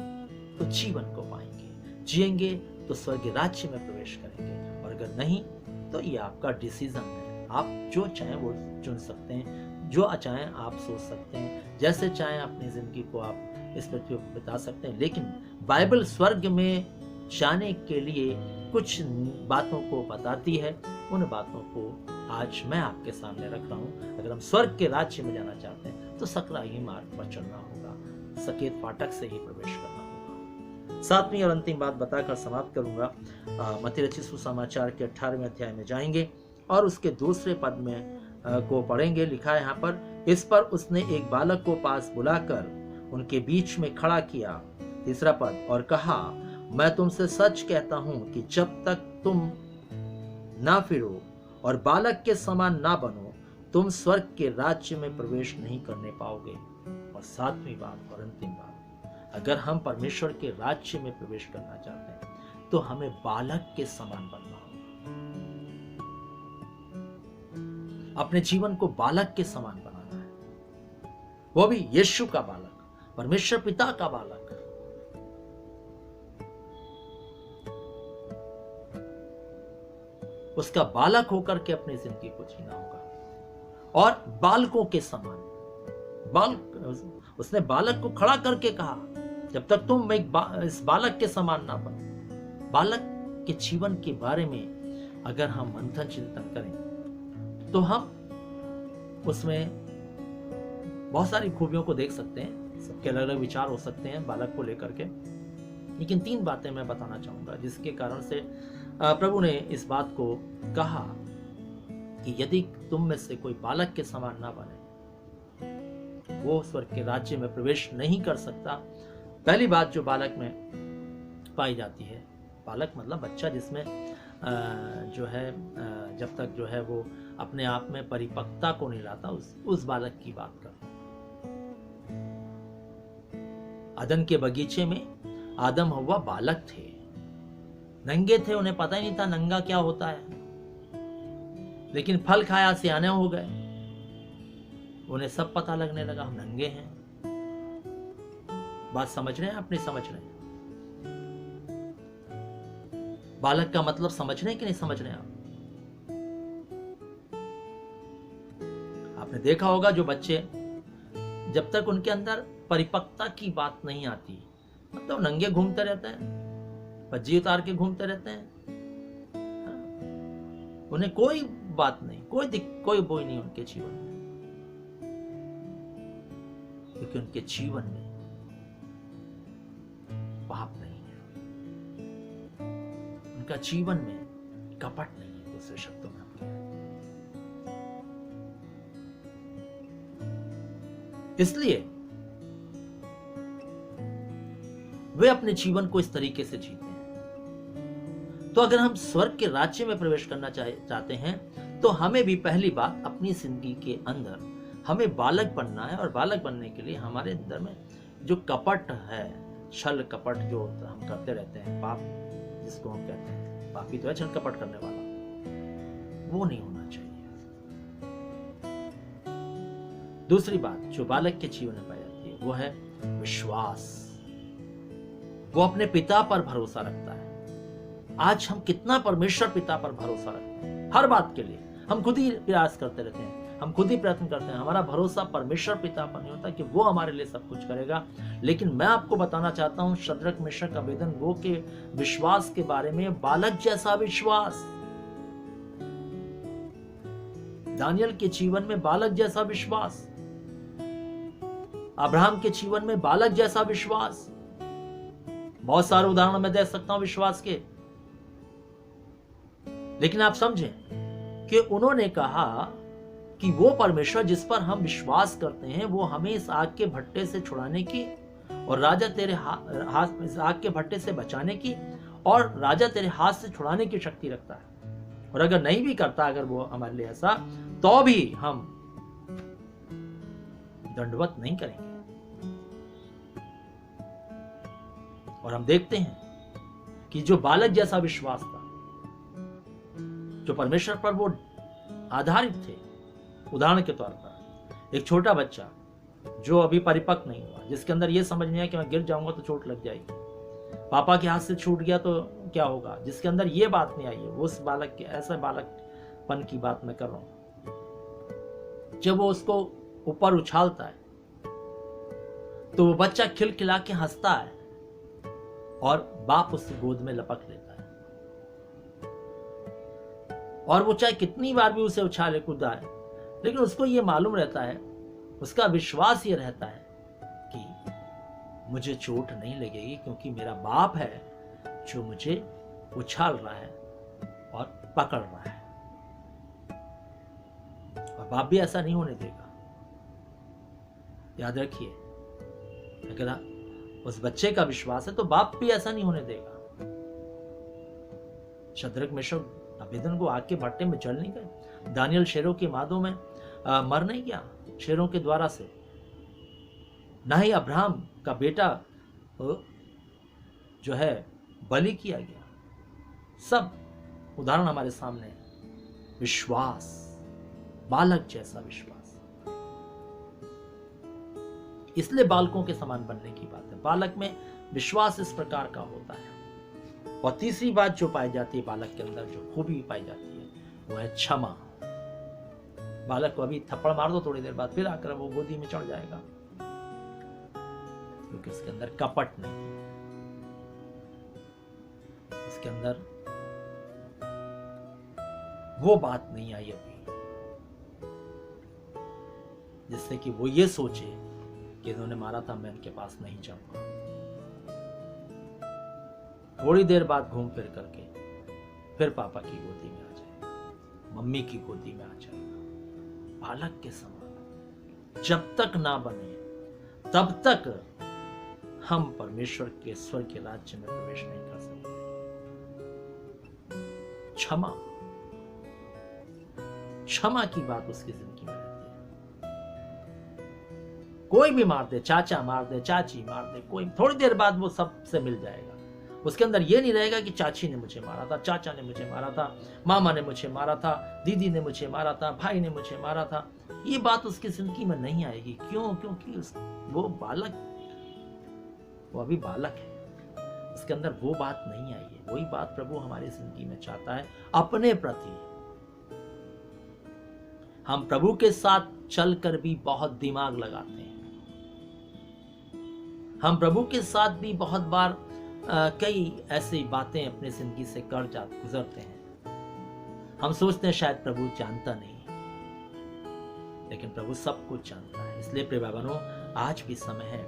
[SPEAKER 1] तो जीवन को पाएंगे, जिएंगे तो स्वर्ग राज्य में प्रवेश करेंगे, और अगर नहीं तो ये आपका डिसीजन है। आप जो चाहें वो चुन सकते हैं, जो चाहें आप सोच सकते हैं, जैसे चाहें अपनी जिंदगी को आप इस पृथ्वी पर बिता सकते हैं। लेकिन बाइबल स्वर्ग में जाने के लिए कुछ बातों को बताती है। उन बातों को आज मैं आपके सामने रख रहा हूं। अगर हम स्वर्ग के राज्य में जाना चाहते हैं तो सकरा ही मार्ग पर चलना होगा, सकेत फाटक से ही प्रवेश करना होगा। सातवीं और अंतिम बात बताकर समाप्त करूंगा। मत्ती रचित सुसमाचार के 18वें अध्याय में जाएंगे और उसके दूसरे पद में को पढ़ेंगे। लिखा है यहाँ पर, इस पर उसने एक बालक को पास बुलाकर उनके बीच में खड़ा किया। तीसरा पद, और कहा, मैं तुमसे सच कहता हूं कि जब तक तुम ना फिरो और बालक के समान ना बनो तुम स्वर्ग के राज्य में प्रवेश नहीं करने पाओगे। और सातवीं बात और अंतिम बात, अगर हम परमेश्वर के राज्य में प्रवेश करना चाहते हैं तो हमें बालक के समान बनना होगा। अपने जीवन को बालक के समान बनाना है, वो भी यीशु का बालक, परमेश्वर पिता का बालक। उसका बालक होकर के अपनी जिंदगी को जीना होगा और बालकों के समान। उसने बालक को खड़ा करके कहा, जब तक तुम इस बालक के समान ना बनो। बालक के जीवन के बारे में अगर हम मंथन चिंतन करें तो हम उसमें बहुत सारी खूबियों को देख सकते हैं। सबके अलग अलग विचार हो सकते हैं बालक को लेकर के, लेकिन 3 बातें मैं बताना चाहूंगा जिसके कारण से प्रभु ने इस बात को कहा कि यदि तुम में से कोई बालक के समान ना बने वो स्वर्ग के राज्य में प्रवेश नहीं कर सकता। पहली बात जो बालक में पाई जाती है, बालक मतलब बच्चा, जिसमें जो है जब तक जो है वो अपने आप में परिपक्वता को नहीं लाता, उस बालक की बात करता हूं। अदन के बगीचे में आदम हव्वा बालक थे, नंगे थे, उन्हें पता ही नहीं था नंगा क्या होता है। लेकिन फल खाया सियाने हो गए, उन्हें सब पता लगने लगा हम नंगे हैं। बात समझ रहे हैं? अपनी समझ रहे हैं? बालक का मतलब समझ रहे हैं कि नहीं समझ रहे हैं आप? आपने देखा होगा जो बच्चे जब तक उनके अंदर परिपक्वता की बात नहीं आती, मतलब नंगे घूमते रहते हैं, पज्जी उतार के घूमते रहते हैं, उन्हें कोई बात नहीं, कोई बोई नहीं उनके जीवन में, क्योंकि उनके जीवन में पाप नहीं है, उनका जीवन में कपट नहीं है। दूसरे शब्दों में इसलिए वे अपने जीवन को इस तरीके से जीते हैं। तो अगर हम स्वर्ग के राज्य में प्रवेश करना चाहते हैं तो हमें भी पहली बात अपनी जिंदगी के अंदर हमें बालक बनना है। और बालक बनने के लिए हमारे अंदर में जो कपट है, छल कपट जो हम करते रहते हैं, पाप जिसको हम कहते हैं, पापी तो है छल कपट करने वाला, वो नहीं होना चाहिए। दूसरी बात जो बालक के जीवन में पाई जाती है वो है विश्वास। वो अपने पिता पर भरोसा रखता है। आज हम कितना परमेश्वर पिता पर भरोसा रखते हैं हर बात के लिए। हम खुद ही प्रयास करते रहते हैं, हम खुद ही प्रयत्न करते हैं। हमारा भरोसा परमेश्वर पिता पर नहीं होता कि वो हमारे लिए सब कुछ करेगा। लेकिन मैं आपको बताना चाहता हूं शद्रक मेशक अबेदनगो के विश्वास के बारे में, बालक जैसा विश्वास। दानियल के जीवन में बालक जैसा विश्वास, अब्राहम के जीवन में बालक जैसा विश्वास। बहुत सारे उदाहरण मैं दे सकता हूं विश्वास के, लेकिन आप समझें कि उन्होंने कहा कि वो परमेश्वर जिस पर हम विश्वास करते हैं वो हमें इस आग के भट्टे से छुड़ाने की और राजा तेरे हाथ इस आग के भट्टे से बचाने की और राजा तेरे हाथ से छुड़ाने की शक्ति रखता है। और अगर नहीं भी करता, अगर वो हमारे लिए ऐसा, तो भी हम दंडवत नहीं करेंगे। और हम देखते हैं कि जो बालक जैसा विश्वास था, जो परमेश्वर पर वो आधारित थे। उदाहरण के तौर पर एक छोटा बच्चा जो अभी परिपक्व नहीं हुआ, जिसके अंदर ये समझ नहीं है कि मैं गिर जाऊंगा तो चोट लग जाएगी, पापा के हाथ से छूट गया तो क्या होगा, जिसके अंदर ये बात नहीं आई है, उस बालक के, ऐसे बालकपन की बात मैं कर रहा हूं। जब वो उसको ऊपर उछालता है तो वो बच्चा खिलखिला के हंसता है और बाप उससे गोद में लपक लेता है। और वो चाहे कितनी बार भी उसे उछाले कूदाए, लेकिन उसको ये मालूम रहता है, उसका विश्वास ये रहता है कि मुझे चोट नहीं लगेगी, क्योंकि मेरा बाप है जो मुझे उछाल रहा है और पकड़ रहा है। और बाप भी ऐसा नहीं होने देगा। याद रखिए, अगर उस बच्चे का विश्वास है तो बाप भी ऐसा नहीं होने देगा। शद्रक मेशक अबेदनगो आग के भट्टे में जल नहीं गए। दानियल शेरों की मादों में मर नहीं गया शेरों के द्वारा से। ना ही अब्राहम का बेटा जो है बलि किया गया। सब उदाहरण हमारे सामने है। विश्वास, बालक जैसा विश्वास। इसलिए बालकों के समान बनने की बात है। बालक में विश्वास इस प्रकार का होता है। और तीसरी बात जो पाई जाती है बालक के अंदर, जो खूबी पाई जाती है, वो है क्षमा। बालक को अभी थप्पड़ मार दो, थोड़ी देर बाद फिर आकर वो गोदी में चढ़ जाएगा, क्योंकि उसके अंदर कपट नहीं है, उसके अंदर वो बात नहीं आई अभी जिससे कि वो ये सोचे कि इन्होंने मारा था, मैं इनके पास नहीं जाऊंगा। थोड़ी देर बाद घूम फिर करके फिर पापा की गोदी में आ जाएगा, मम्मी की गोदी में आ जाएगा। बालक के समान जब तक ना बने तब तक हम परमेश्वर के स्वर्ग के राज्य में प्रवेश नहीं कर सकते। क्षमा, क्षमा की बात उसकी जिंदगी में रहती है। कोई भी मार दे, चाचा मार दे, चाची मार दे, कोई, थोड़ी देर बाद वो सबसे मिल जाएगा। उसके अंदर ये नहीं रहेगा कि चाची ने मुझे मारा था, चाचा ने मुझे मारा था, मामा ने मुझे मारा था, दीदी ने मुझे मारा था, भाई ने मुझे मारा था। ये बात उसकी जिंदगी में नहीं आएगी। क्यों? क्योंकि वो बालक, वो अभी बालक है, उसके अंदर वो बात नहीं आई है। वही बात प्रभु हमारी जिंदगी में चाहता है अपने प्रति। हम प्रभु के साथ चलकर भी बहुत दिमाग लगाते हैं। हम प्रभु के साथ भी बहुत बार कई ऐसी बातें अपनी जिंदगी से कर गुजरते हैं। हम सोचते हैं शायद प्रभु जानता नहीं, लेकिन प्रभु सब कुछ जानता है। इसलिए प्रिय भाइयों, आज भी समय है,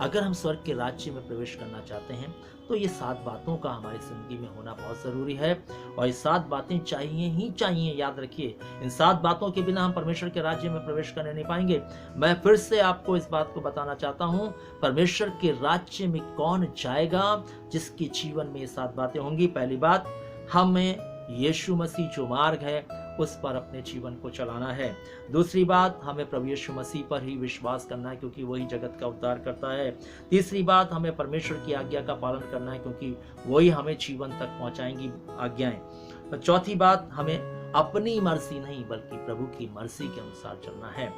[SPEAKER 1] अगर हम स्वर्ग के राज्य में प्रवेश करना चाहते हैं तो ये 7 बातों का हमारी जिंदगी में होना बहुत जरूरी है। और ये 7 बातें चाहिए ही चाहिए। याद रखिए, इन 7 बातों के बिना हम परमेश्वर के राज्य में प्रवेश करने नहीं पाएंगे। मैं फिर से आपको इस बात को बताना चाहता हूं, परमेश्वर के राज्य में कौन जाएगा जिसके जीवन में ये 7 बातें होंगी। पहली बात, हमें यीशु मसीह जो मार्ग है उस पर अपने जीवन को चलाना है। दूसरी बात, हमें प्रभु यीशु मसीह पर ही विश्वास करना है, क्योंकि वही जगत का उद्धार करता है। तीसरी बात, हमें परमेश्वर की आज्ञा का पालन करना है, क्योंकि वही हमें जीवन तक पहुंचाएंगी आज्ञाएं। चौथी बात, हमें अपनी मर्जी नहीं बल्कि प्रभु की मर्जी के अनुसार चलना है।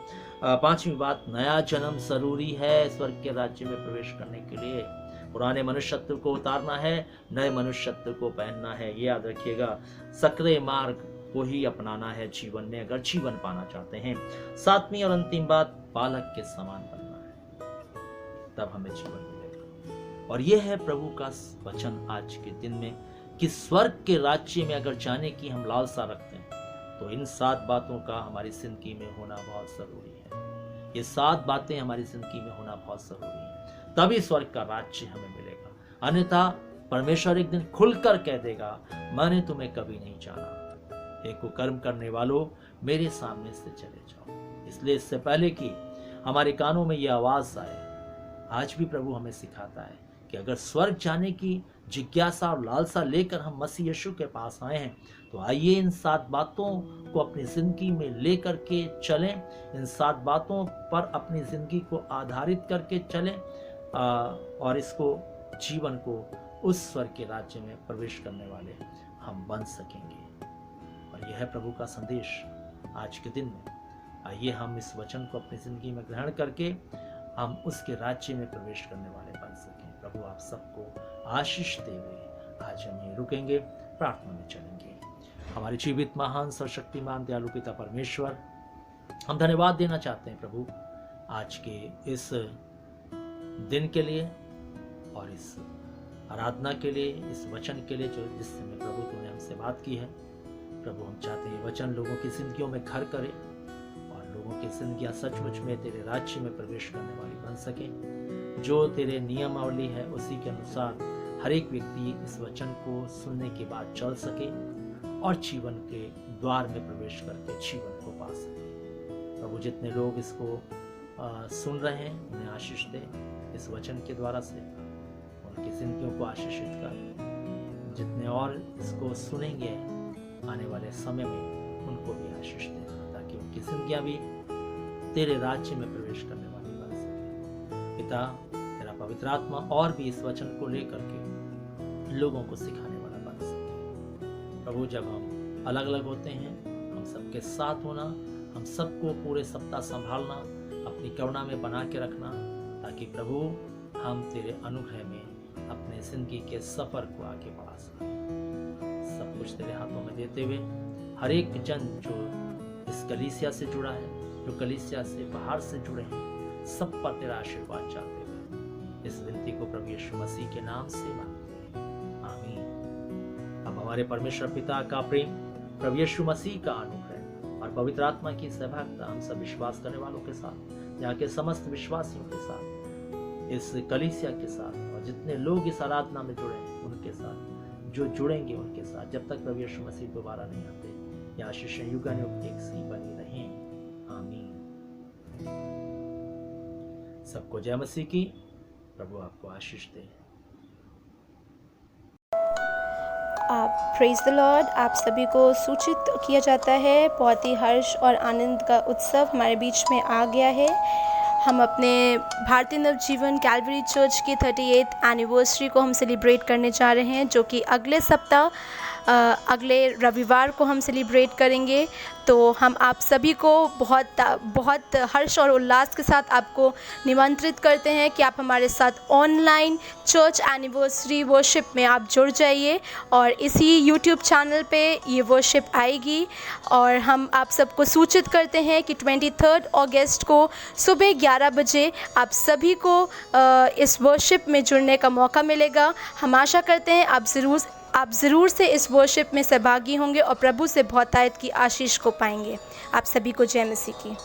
[SPEAKER 1] पांचवी बात, नया जन्म जरूरी है स्वर्ग के राज्य में प्रवेश करने के लिए। पुराने मनुष्यत्व को उतारना है, नए मनुष्यत्व को पहनना है। ये याद रखिएगा। सकरे मार्ग को ही अपनाना है जीवन में, अगर जीवन पाना चाहते हैं। सातवीं और अंतिम बात, बालक के समान बनना है, तब हमें जीवन मिलेगा। और यह है प्रभु का वचन आज के दिन में कि स्वर्ग के राज्य में अगर जाने की हम लालसा रखते हैं तो इन 7 बातों का हमारी जिंदगी में होना बहुत जरूरी है। ये 7 बातें हमारी जिंदगी में होना बहुत जरूरी है, तभी स्वर्ग का राज्य हमें मिलेगा। अन्यथा परमेश्वर एक दिन खुलकर कह देगा, मैंने तुम्हें कभी नहीं जाना, हे कुकर्म करने वालों, मेरे सामने से चले जाओ। इसलिए इससे पहले कि हमारे कानों में यह आवाज आए, आज भी प्रभु हमें सिखाता है कि अगर स्वर्ग जाने की जिज्ञासा और लालसा लेकर हम मसीह यीशु के पास आए हैं तो आइए इन 7 बातों को अपनी जिंदगी में लेकर के चलें, इन 7 बातों पर अपनी जिंदगी को आधारित करके चलें और इसको जीवन को उस स्वर्ग के राज्य में प्रवेश करने वाले हम बन सकेंगे। और यह है प्रभु का संदेश आज के दिन में। आइए हम इस वचन को अपनी जिंदगी में ग्रहण करके हम उसके राज्य में प्रवेश करने वाले बन सकें। प्रभु आप सबको आशीष दे हुए आज हम यहीं रुकेंगे, प्रार्थना में चलेंगे। हमारे जीवित महान सर्वशक्तिमान दयालु पिता परमेश्वर, हम धन्यवाद देना चाहते हैं प्रभु आज के इस दिन के लिए और इस आराधना के लिए, इस वचन के लिए जो जिस समय प्रभु तूने हमसे बात की है। प्रभु हम चाहते हैं वचन लोगों की जिंदगियों में घर करे और लोगों की जिंदगियां सचमुच में तेरे राज्य में प्रवेश करने वाली बन सके। जो तेरे नियमावली है उसी के अनुसार हर एक व्यक्ति इस वचन को सुनने के बाद चल सके और जीवन के द्वार में प्रवेश करके जीवन को पा सके। प्रभु जितने लोग इसको सुन रहे हैं उन्हें आशीष दे इस वचन के द्वारा से, उनकी जिंदगियों को आशीषित कर। जितने और इसको सुनेंगे आने वाले समय में उनको भी आशीष देना, ताकि उनकी जिंदगियां भी तेरे राज्य में प्रवेश करने वाली बन सके। पिता, तेरा पवित्र आत्मा और भी इस वचन को लेकर के लोगों को सिखाने वाला बन सके। प्रभु जब हम अलग अलग होते हैं, हम सबके साथ होना, हम सबको पूरे सप्ताह संभालना, अपनी करुणा में बना के रखना, ताकि प्रभु हम तेरे अनुग्रह में अपने जिंदगी के सफर को आगे बढ़ा सकें। सब कुछ तेरे हाथों में देते हुए हर एक जन जो इस कलीसिया से जुड़ा है, जो कलीसिया से बाहर से जुड़े हैं, सब पर तेरा आशीर्वाद चाहते हुए इस विनती को प्रभु यीशु मसीह के नाम से मांगते हैं, आमीन। अब हमारे परमेश्वर पिता का प्रेम, प्रभु यीशु मसीह का अनुग्रह और पवित्र आत्मा की सहभागिता हम सब विश्वास करने वालों के साथ, यहाँ के समस्त विश्वासियों के साथ, इस कलीसिया के साथ और जितने लोग इस आराधना में जुड़े हैं उनके साथ, जो जुड़ेंगे उनके साथ, जब तक प्रभु यीशु मसीह दोबारा नहीं आते, ये आशीषें युगानुयुग एक सी बनी रहें, आमीन। सबको जय मसीह की। प्रभु आपको आशीष दे।
[SPEAKER 7] Praise the Lord. आप सभी को सूचित किया जाता है, बहुत ही हर्ष और आनंद का उत्सव हमारे बीच में आ गया है। हम अपने भारतीय नवजीवन कैलवरी चर्च की 38th एनिवर्सरी को हम सेलिब्रेट करने जा रहे हैं, जो कि अगले सप्ताह अगले रविवार को हम सेलिब्रेट करेंगे। तो हम आप सभी को बहुत हर्ष और उल्लास के साथ आपको निमंत्रित करते हैं कि आप हमारे साथ ऑनलाइन चर्च एनिवर्सरी वर्शिप में आप जुड़ जाइए और इसी यूट्यूब चैनल पे ये वर्शिप आएगी। और हम आप सबको सूचित करते हैं कि 23 अगस्त को सुबह 11 बजे आप सभी को इस वर्शिप में जुड़ने का मौका मिलेगा। हम आशा करते हैं आप ज़रूर से इस वर्शिप में सहभागी होंगे और प्रभु से बहुतायत की आशीष को पाएंगे। आप सभी को जय मसीह की।